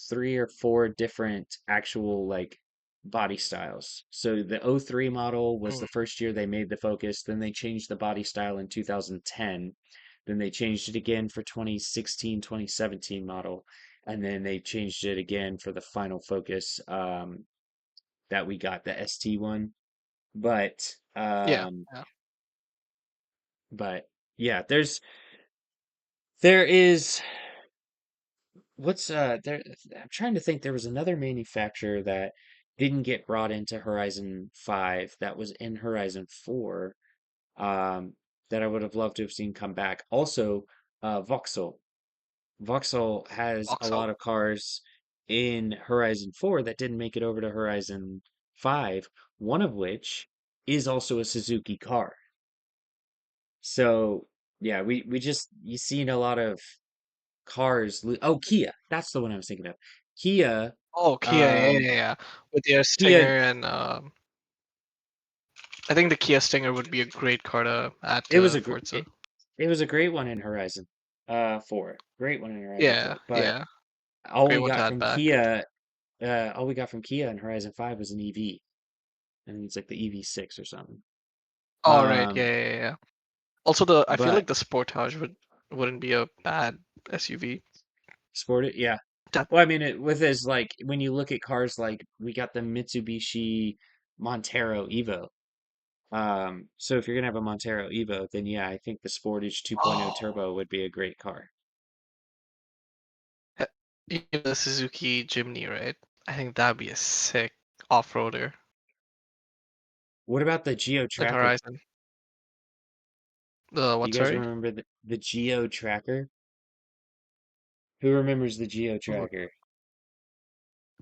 three or four different actual like body styles. So the '03 model was Mm, the first year they made the Focus, then they changed the body style in 2010. Then they changed it again for 2016, 2017 model, and then they changed it again for the final Focus that we got, the ST one. But yeah. um Yeah. but yeah, there is what's there I'm trying to think there was another manufacturer that didn't get brought into Horizon 5 that was in Horizon 4 um that I would have loved to have seen come back. Also, Vauxhall. Vauxhall has a Vauxhall. lot of cars in Horizon 4 that didn't make it over to Horizon 5, one of which is also a Suzuki car. So yeah, we just you seen a lot of cars. Oh, Kia, that's the one I was thinking of. Kia, Oh, Kia, yeah, yeah, um, yeah. With their Kia. Stinger and I think the Kia Stinger would be a great car to add It was to a Forza. it was a great one in Horizon 4. Great one in Horizon Yeah, 4. But yeah. all Great we one to got add from back. Kia, all we got from Kia in Horizon 5 was an EV. And it's like the EV6 or something. Oh, right, yeah, Um, yeah, yeah. Also, I feel but like the Sportage wouldn't be a bad SUV. Sported, yeah. That Well, I mean, with this, like, when you look at cars like we got the Mitsubishi Montero Evo. So if you're gonna have a Montero Evo, then yeah, I think the Sportage 2.0 oh, Turbo would be a great car. eh, the Suzuki Jimny, right? I think that'd be a sick off-roader What about the Geo in Tracker? Horizon. The Do what? you guys Sorry, remember the Geo Tracker? Who remembers the Geo Wh- Tracker?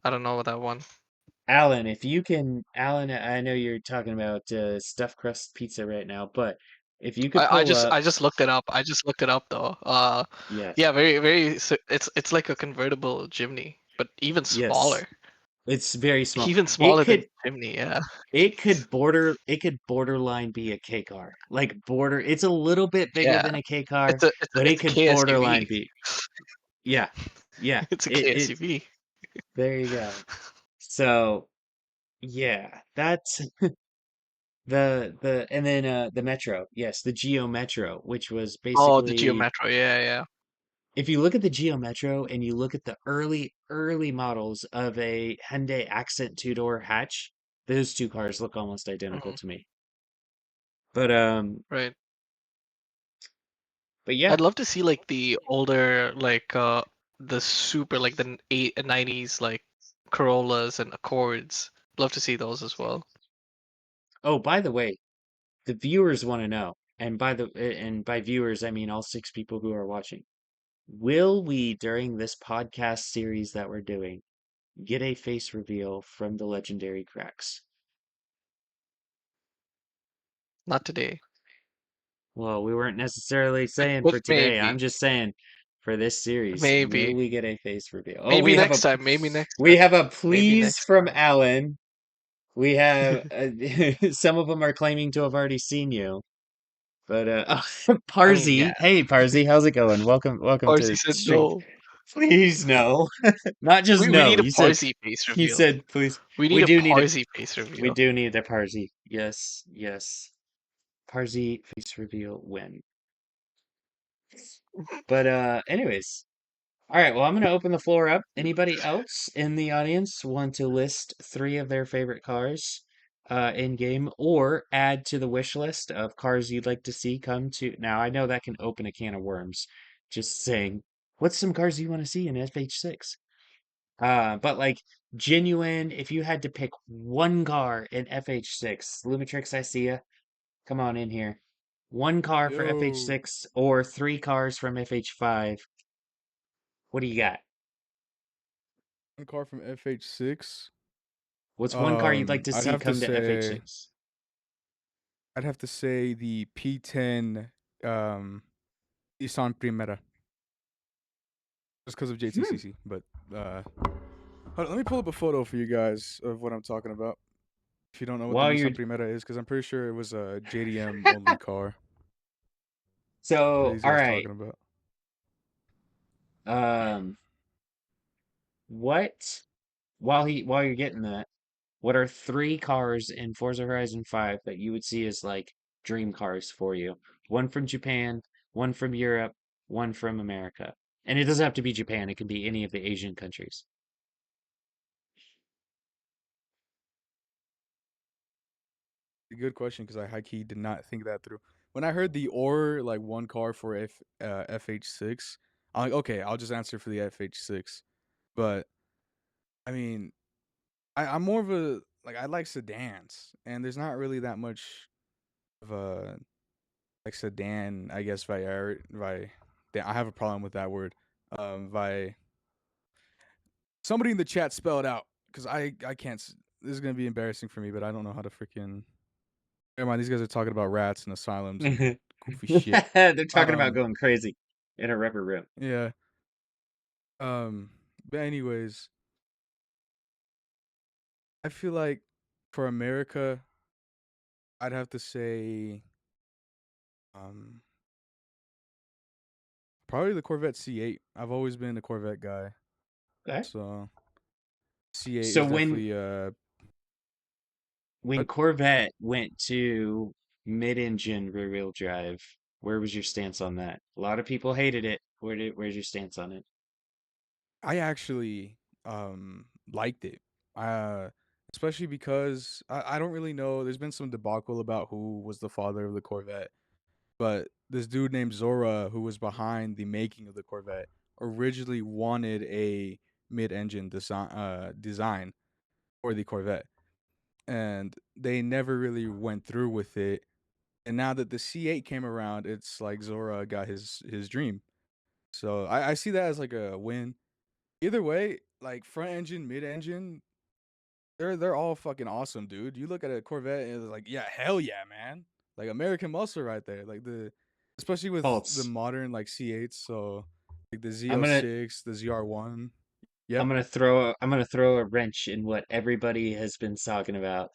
I don't know what that one. Alan, if you can, Alan, I know you're talking about stuffed crust pizza right now, but if you could pull up, I just looked it up. I just looked it up though. yes, Yeah, very very. It's like a convertible Jimny, but even yes, smaller. it's very small. Even It smaller than could, Jimny. Yeah. it could borderline be a K car. Like border, it's a little bit bigger Yeah. than a K car, but it It's a could borderline KSUV. be. Yeah, yeah. It's a It KSUV. there you go. So yeah, that's and then the Metro. Yes, the Geo Metro, which was Oh, the Geo basically Metro. Yeah, yeah. if you look at the Geo Metro and you look at the early models of a Hyundai Accent two-door hatch, those two cars look almost identical Mhm. to me. But Right. but yeah. I'd love to see like the older the super like the 90s like Corollas and Accords. Love to see those as well. Oh, by the way, the viewers want to know, and by viewers I mean all 6 people who are watching. Will we, during this podcast series that we're doing, get a face reveal from the legendary cracks? Not today, Well, we weren't necessarily saying but for today. I'm maybe, just saying for this series, will maybe, we get a face reveal? Oh, maybe next time. Maybe next we time. have a Maybe please next from time. Alan. We have some of them are claiming to have already seen you. But I mean, yeah. Parsy, hey Parsy, how's it going? Welcome Parsi to said stream. no. Please no. Not just We no. need a You said Parsi face he reveal. said please. We We need a do need a Parsi face we reveal. do need a Parsy. Yes, yes. Parsy face reveal when. But anyways. All right, well I'm gonna open the floor up. Anybody else in the audience want to list 3 of their favorite cars in game or add to the wish list of cars you'd like to see come to now I know that can open a can of worms. Just saying, what's some cars you want to see in FH6? But like genuine, if you had to pick one car in FH6, Lumitrix, I see ya. Come on in here. One car for Yo, FH6 or 3 cars from FH5. What do you got? one car from FH6. What's one car you'd like to I'd see have to come to say, FH6? the P10 Nissan Primera, just because of Hmm. JTCC. But hold on, let me pull up a photo for you guys of what I'm talking about. If you don't know what the While you're Nissan Primera is, because I'm pretty sure it was a JDM only car that so, these all guys right. talking about. Um, what while you're getting that, what are 3 cars in Forza Horizon 5 that you would see as like dream cars for you? One from Japan, one from Europe, one from America. And it doesn't have to be Japan, it can be any of the Asian countries. A good question because I high key did not think that through. When I heard the or like one car for FH6, I'm like, okay, I'll just answer for the FH6. But I mean, I'm more of a like I like sedans, and there's not really that much of a like sedan. I guess I have a problem with that word. Vi. Somebody in the chat spell it out because I can't. This is gonna be embarrassing for me, but I don't know how to freaking Never mind. These guys are talking about rats and asylums and They're goofy shit. talking about going crazy in a rubber room. Yeah. But anyways, I feel like for America, I'd have to say, um, probably the Corvette C8. I've always been a Corvette guy, Okay. so C8 So is definitely when but Corvette went to mid-engine rear-wheel drive, where was your stance on that? A lot of people hated it. Where's your stance on it? I actually liked it. Uh, especially because I don't really know. There's been some debacle about who was the father of the Corvette, but this dude named Zora, who was behind the making of the Corvette, originally wanted a mid-engine design for the Corvette, and they never really went through with it. And now that the C8 came around, it's like Zora got his dream. So I see that as like a win. Either way, like front engine, mid engine, they're all fucking awesome, dude. You look at a Corvette and it's like, yeah, hell yeah, man. Like American muscle right there. Like especially with the False. modern like C8s, so like the I'm gonna Z06, the ZR1. I'm Yep. gonna throw a wrench in what everybody has been talking about.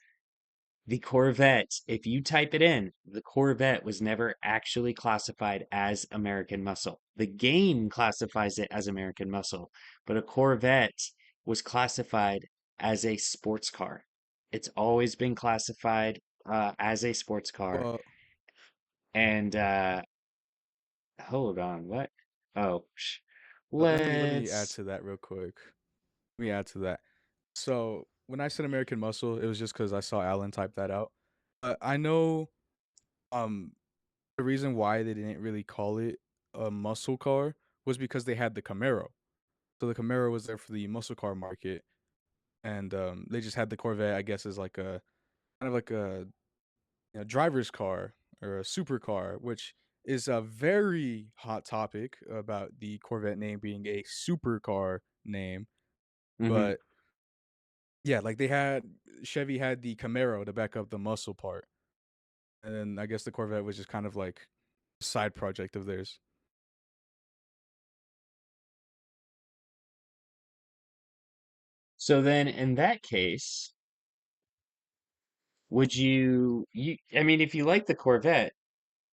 The Corvette, if you type it in, the Corvette was never actually classified as American muscle. The game classifies it as American muscle, but a Corvette was classified as a sports car. It's always been classified as a sports car. Well, And hold on, what? Oh, let me add let's. to that real quick. Let me add to that. So when I said American muscle, it was just because I saw Alan type that out. I know um the reason why they didn't really call it a muscle car was because they had the Camaro. So the Camaro was there for the muscle car market, and they just had the Corvette, I guess, as like a kind of like a driver's car or a supercar, which is a very hot topic about the Corvette name being a supercar name. Mhm. But yeah, like Chevy had the Camaro to back up the muscle part, and then I guess the Corvette was just kind of like a side project of theirs. So then, in that case, would I mean, if you like the Corvette,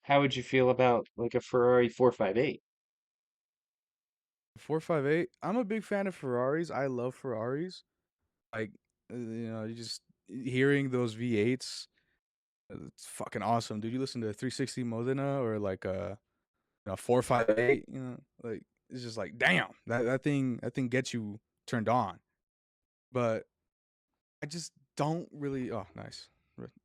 how would you feel about like a Ferrari 458? 458. I'm a big fan of Ferraris. I love Ferraris. Like, you just hearing those V8s, it's fucking awesome, dude. You listen to 360 Modena or like 458, like it's just like damn, that thing gets you turned on. But I just don't really. Oh, nice.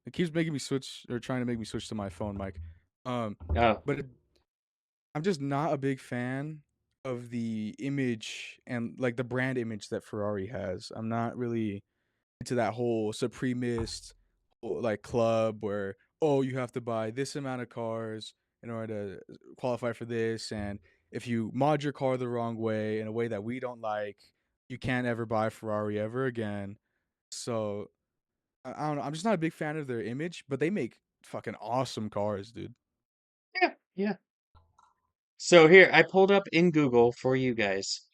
It keeps making me switch or trying to make me switch to my phone mic. Um, Oh, but I'm just not a big fan of the image and like the brand image that Ferrari has. I'm not really into that whole supremist like club where you have to buy this amount of cars in order to qualify for this, and if you mod your car the wrong way in a way that we don't like, you can't ever buy Ferrari ever again. So I don't know. I'm just not a big fan of their image, but they make fucking awesome cars, dude. yeah, yeah. So here, I pulled up in Google for you guys.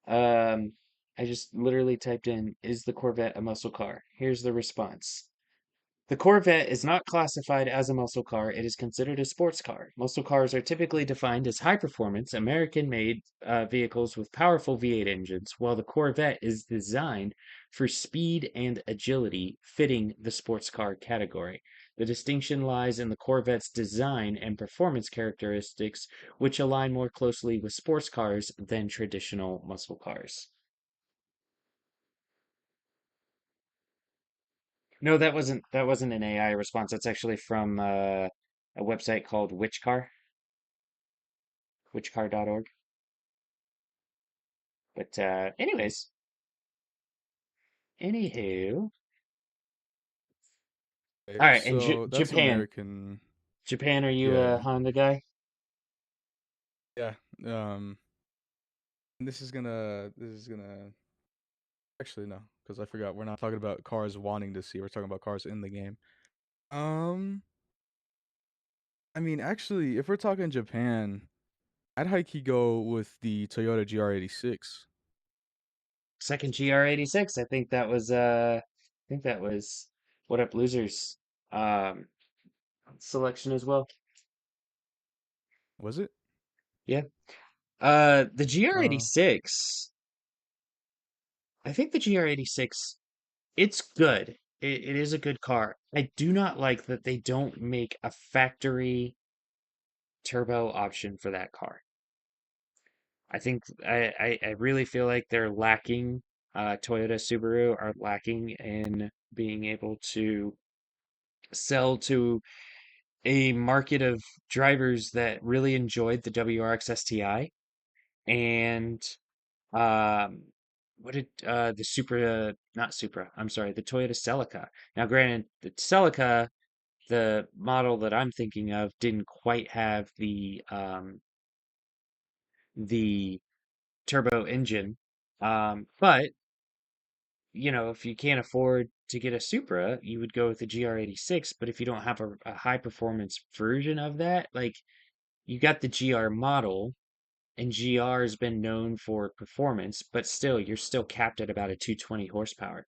Um, I just literally typed in, is the Corvette a muscle car? Here's the response. The Corvette is not classified as a muscle car. It is considered a sports car. Muscle cars are typically defined as high performance, American made vehicles with powerful V8 engines, while the Corvette is designed for speed and agility, fitting the sports car category. The distinction lies in the Corvette's design and performance characteristics, which align more closely with sports cars than traditional muscle cars. No, that wasn't an AI response. That's actually from a website called witchcar.org. But anywho, all right. And So that's Japan, American. Japan, are you a Yeah, Honda guy? yeah. Um, this is gonna actually no, because I forgot we're not talking about cars wanting to see. We're talking about cars in the game. Um, I mean, actually, if we're talking Japan, I'd high key go with the Toyota GR86. Second GR86. I think that was What Up Losers um selection as well. Was it? Yeah. The Oh, GR86, I think the GR86, it's good. It is a good car. I do not like that they don't make a factory turbo option for that car. I think I really feel like they're lacking, Toyota Subaru are lacking in being able to sell to a market of drivers that really enjoyed the WRX STI and um what did the Supra, not Supra, I'm sorry, the Toyota Celica. Now granted, the Celica, the model that I'm thinking of, didn't quite have the turbo engine. But if you can't afford to get a Supra, you would go with the GR86. But if you don't have a high performance version of that, like, you got the GR model, and GR has been known for performance, but still, you're still capped at about a 220 horsepower.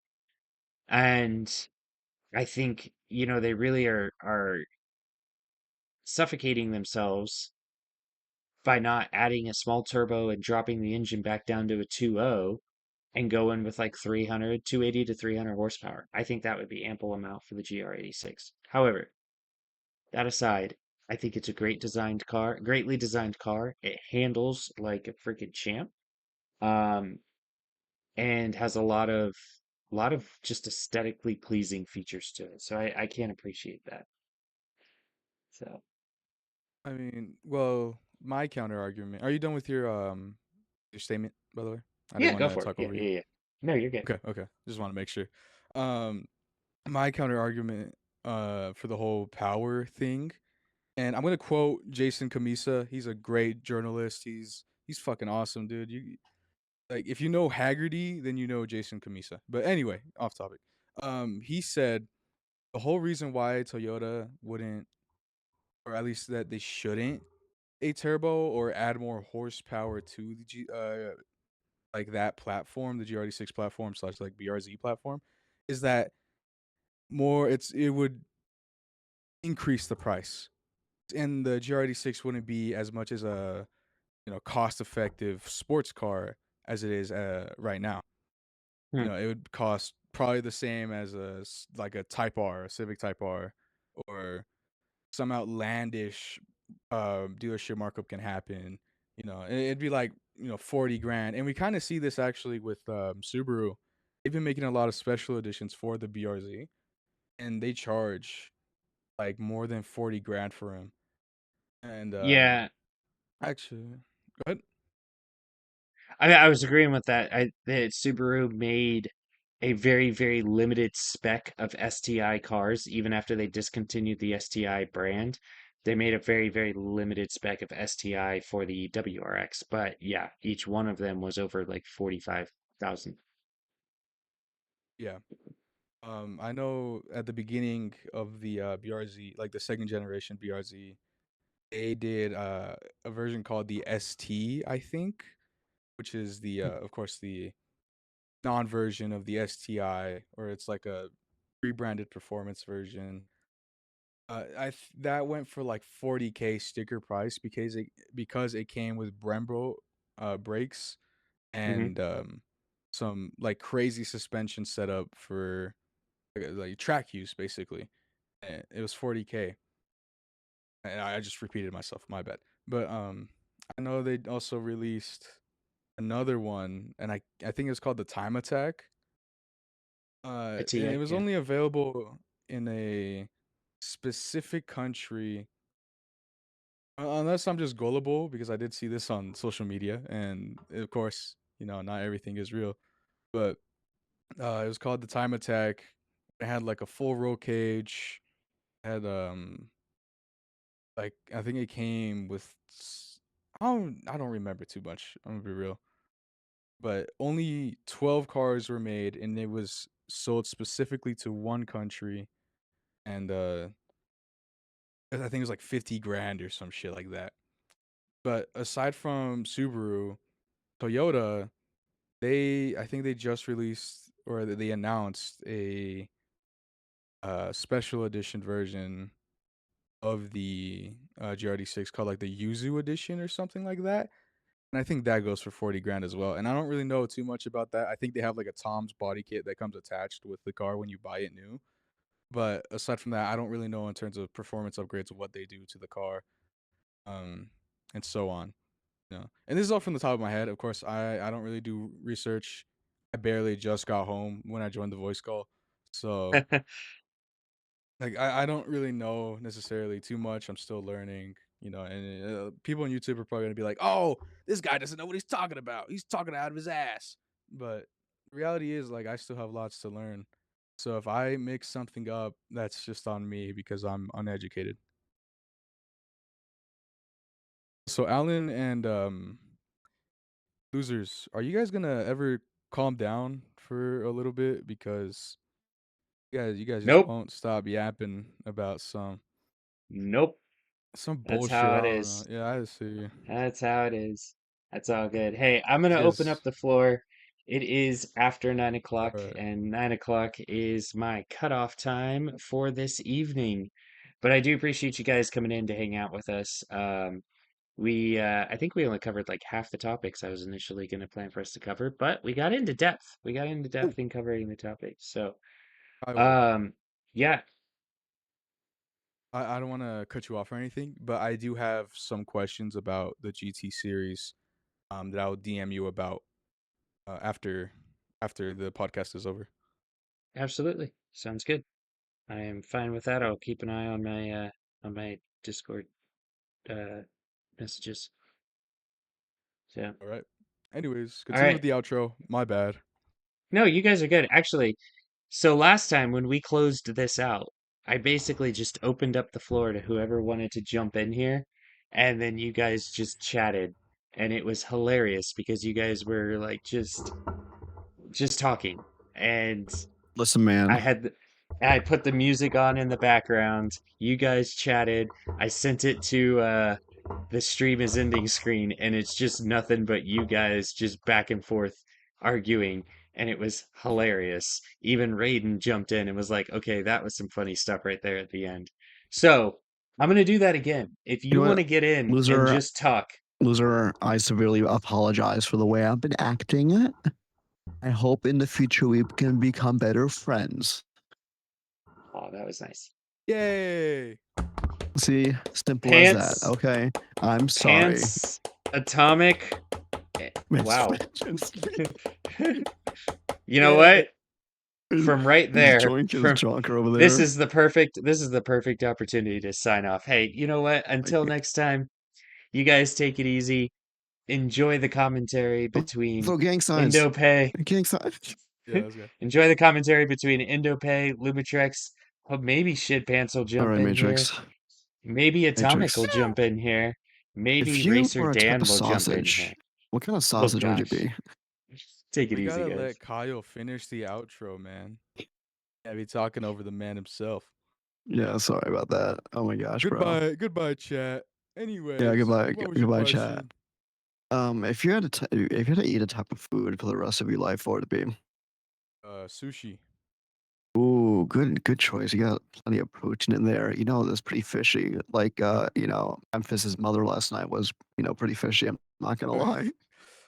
And I think, they really are suffocating themselves by not adding a small turbo and dropping the engine back down to a 2.0 and going with like 280 to 300 horsepower. I think that would be ample amount for the GR86. However, that aside, I think it's a greatly designed car. It handles like a freaking champ. Um, and has a lot of just aesthetically pleasing features to it. So I can appreciate that. So I mean, well, my counter argument. Are you done with your statement, by the way? I didn't yeah, want go to for it. talk Yeah, over you. yeah, yeah. No, you're good. Okay, okay. Just want to make sure. Um, my counter argument for the whole power thing, and I'm gonna quote Jason Camisa. He's a great journalist. He's fucking awesome, dude. You like if you know Haggerty, then you know Jason Camisa. But anyway, off topic. He said the whole reason why Toyota wouldn't, or at least that they shouldn't, a turbo or add more horsepower to the like that platform, the GR86 platform slash like BRZ platform, is that it would increase the price, and the GR86 wouldn't be as much as a cost effective sports car as it is right now. Hmm. It would cost probably the same as like a Type R, a Civic Type R, or some outlandish dealership markup can happen. It'd be like 40 grand, and we kind of see this actually with Subaru. They've been making a lot of special editions for the BRZ, and they charge like more than 40 grand for them. And Yeah, actually, go ahead. I was agreeing with that. That Subaru made a very, very limited spec of STI cars, even after they discontinued the STI brand. They made a very, very limited spec of STI for the WRX. But yeah, each one of them was over like 45,000. Yeah. I know at the beginning of the BRZ, like the second generation BRZ, they did a version called the ST, I think, which is the of course the non-version of the STI, or it's like a rebranded performance version. That went for like 40K sticker price because it came with Brembo brakes Hmm. and some like crazy suspension setup for like track use basically. And it was 40K. And I just repeated myself, my bad. But I know they also released another one, and I think it's called the Time Attack. A And TA, it was yeah. only available in a specific country. Unless I'm just gullible, because I did see this on social media, and of course, not everything is real. But it was called the Time Attack. It had like a full roll cage. Had like I think it came with I don't remember too much. I'm gonna be real, but only 12 cars were made, and it was sold specifically to one country. and I think it was like 50 grand or some shit like that. But aside from Subaru, Toyota, I think they just released or they announced a special edition version of the GRD6 called like the Yuzu edition or something like that. And I think that goes for 40 grand as well. And I don't really know too much about that. I think they have like a Tom's body kit that comes attached with the car when you buy it new. But aside from that, I don't really know in terms of performance upgrades what they do to the car, um, and so on. And this is all from the top of my head. Of course, I don't really do research. I barely just got home when I joined the voice call, so like I don't really know necessarily too much. I'm still learning, and people on YouTube are probably gonna be like, "Oh, this guy doesn't know what he's talking about. He's talking out of his ass." But the reality is, like, I still have lots to learn. So if I mix something up, that's just on me because I'm uneducated. So Alan and losers, are you guys gonna ever calm down for a little bit because you guys just Nope. won't stop yapping about Nope. some That's bullshit. how I it don't know. is. Yeah, I see. That's how it is. That's all good. Hey, I'm gonna You open up guys, the floor. It is after 9 o'clock, all right. and 9 o'clock is my cutoff time for this evening. But I do appreciate you guys coming in to hang out with us. I think we only covered like half the topics I was initially going to plan for us to cover, but we got into depth. We got into Oh, depth in covering the topics. So, Kyle, um, yeah, I don't want to cut you off or anything, but I do have some questions about the GT series that I'll DM you about after the podcast is over. absolutely. Sounds good. I am fine with that. I'll keep an eye on my Discord uh messages. So, All right. Anyways, all continue with right. the outro. My bad. No, you guys are good. Actually, so last time when we closed this out, I basically just opened up the floor to whoever wanted to jump in here, and then you guys just chatted, and it was hilarious because you guys were like just talking, and Listen, I man. had I put the music on in the background. You guys chatted. I sent it to the stream is ending screen, and it's just nothing but you guys just back and forth arguing, and it was hilarious. Even Raiden jumped in and was like, "Okay, that was some funny stuff right there at the end." So I'm gonna do that again. If You you know want what, to get in and loser? just talk, Loser, I severely apologize for the way I've been acting. I hope in the future we can become better friends. oh, that was nice. Yay! See, simple as that. Pants, Okay, I'm sorry. pants, atomic. Wow. You know Yeah. what? From right This there, joint is from Jonker over this there. is the perfect opportunity to sign off. Hey, you know what? Until Like, next time, you guys take it easy. Enjoy the commentary between throw gang signs. Endopay. Gang signs. Yeah, let's go. Enjoy the commentary between Endopay, Lumitrex. Oh, maybe Shit Pants will All jump right, in here. Matrix. Maybe Atomic will Matrix. jump in here. Maybe If you Racer were a type Dan of will jump in here. sausage, what kind of Oh sausage would you gosh. be? Take it We easy, gotta guys. let Kyle finish the outro, man. Yeah, be talking over the man himself. Yeah, sorry about that. Oh my gosh, bro. Goodbye, chat. Yeah, Anyways, goodbye, what was your goodbye, chat. question? If you had to, if you had to eat a type of food for the rest of your life, what would it be? Sushi. Ooh, good choice. You got plenty of protein in there. You know, that's pretty fishy. Like, Memphis's mother last night was, pretty fishy. I'm not gonna lie.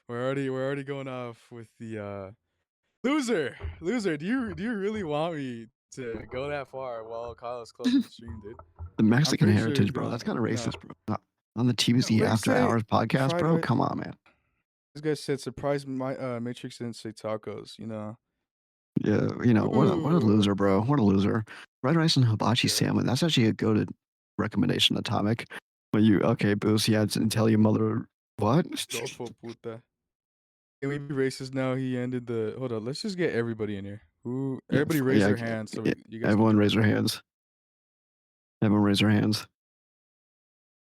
we're already going off with the loser. Loser, do you really want me to go that far while Kyle's closing the stream, dude? The I'm Mexican pretty sure, heritage, bro. That's kind of no. racist, bro. On the TBZ What you After say? Hours podcast, Fried bro. rice. Come on, man. This guy said surprise my Matrix didn't say tacos. Yeah, what a Ooh. loser, bro. What a loser. Red rice and hibachi Yeah. salmon. That's actually a good recommendation, Atomic. But okay, Boost, yeah, and tell your mother what? Dos for puta. Can we be racist now? He ended the. Hold on. Let's just get everybody in here. Who? Yeah, Everybody raise yeah, their hands so yeah. you guys can Everyone join. raise their hands. Everyone raise their hands.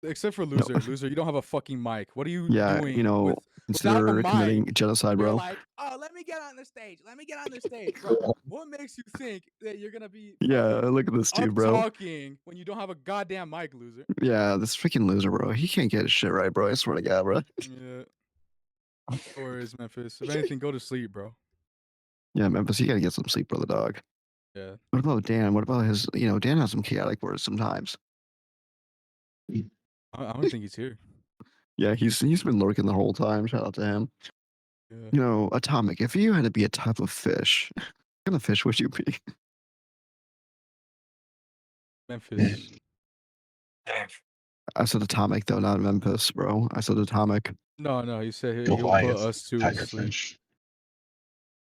Except for loser. Loser, you don't have a fucking mic. What are you Yeah, doing you know, without a consider mic? committing genocide, You're bro. like, oh, let me get on the stage. Let me get on the stage, bro. What makes you think that you're gonna be Yeah, look at this up dude, bro. talking when you don't have a goddamn mic, loser? Yeah, this freaking loser, bro. He can't get his shit right, bro. I swear to God, bro. Yeah. No worries, Memphis. If anything, go to sleep, bro. Yeah, Memphis, you gotta get some sleep, brother dog. Yeah. What about Dan? What about his, you know, Dan has some chaotic words sometimes. I don't think he's here. Yeah, he's been lurking the whole time. Shout out to him. Yeah. You know, Atomic, if you had to be a type of fish, what kind of fish would you be? Memphis. I said Atomic though, not Memphis, bro. I said Atomic. No, he said he'll put us two to sleep.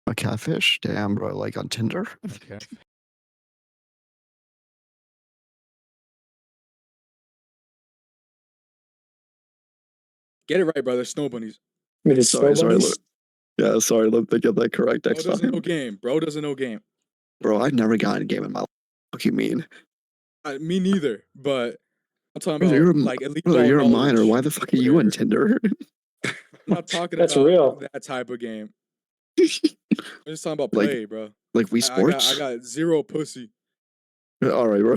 A catfish? Damn, bro. Like on Tinder? Okay. Get it right, brother. Snow bunnies. With his snow Sorry. bunnies? Yeah, sorry. Let me get that correct Bro next doesn't know time. game. Bro doesn't know game. Bro, I've never gotten a game in my life. What do you mean? Me neither. But I'm talking Brother, about you're like at least brother, all you're a knowledge. minor. Why the fuck are you on Tinder? I'm not talking That's about real. that type of game. I'm just talking about Like- play, bro. Like Wii I Sports? got zero pussy. All right, bro.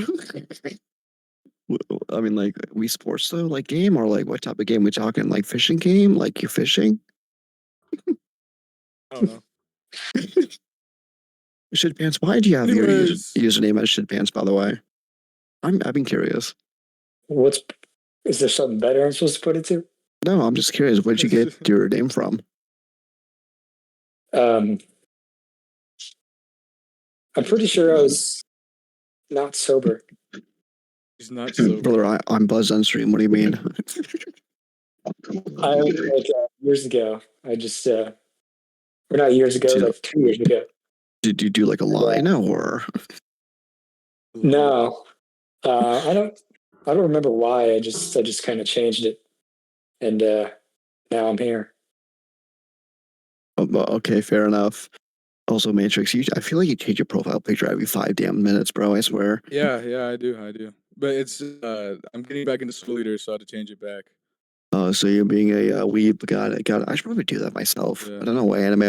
I mean, like Wii Sports though, like game or like what type of game we talking? Like fishing game? Like you're fishing? I don't know. Shit pants. Why do you have your Anyways. username as shit pants? By the way, I've been curious. Is there something better I'm supposed to put it to? No, I'm just curious. Where'd you get your name from? I'm pretty sure I was not sober. He's not sober. Brother, I'm buzzed on stream. What do you mean? Years ago. I just or not years ago, like 2 years ago. Did you do like a line or? No, I don't remember why. I just kind of changed it, and now I'm here. Okay, fair enough. Also, Matrix, I feel like you change your profile picture every 5 damn minutes, bro. I swear. Yeah, I do. But it's I'm getting back into Soul Eater, so I had to change it back. So you're being a weeb. Got it. I should probably do that myself. Yeah. I don't know why anime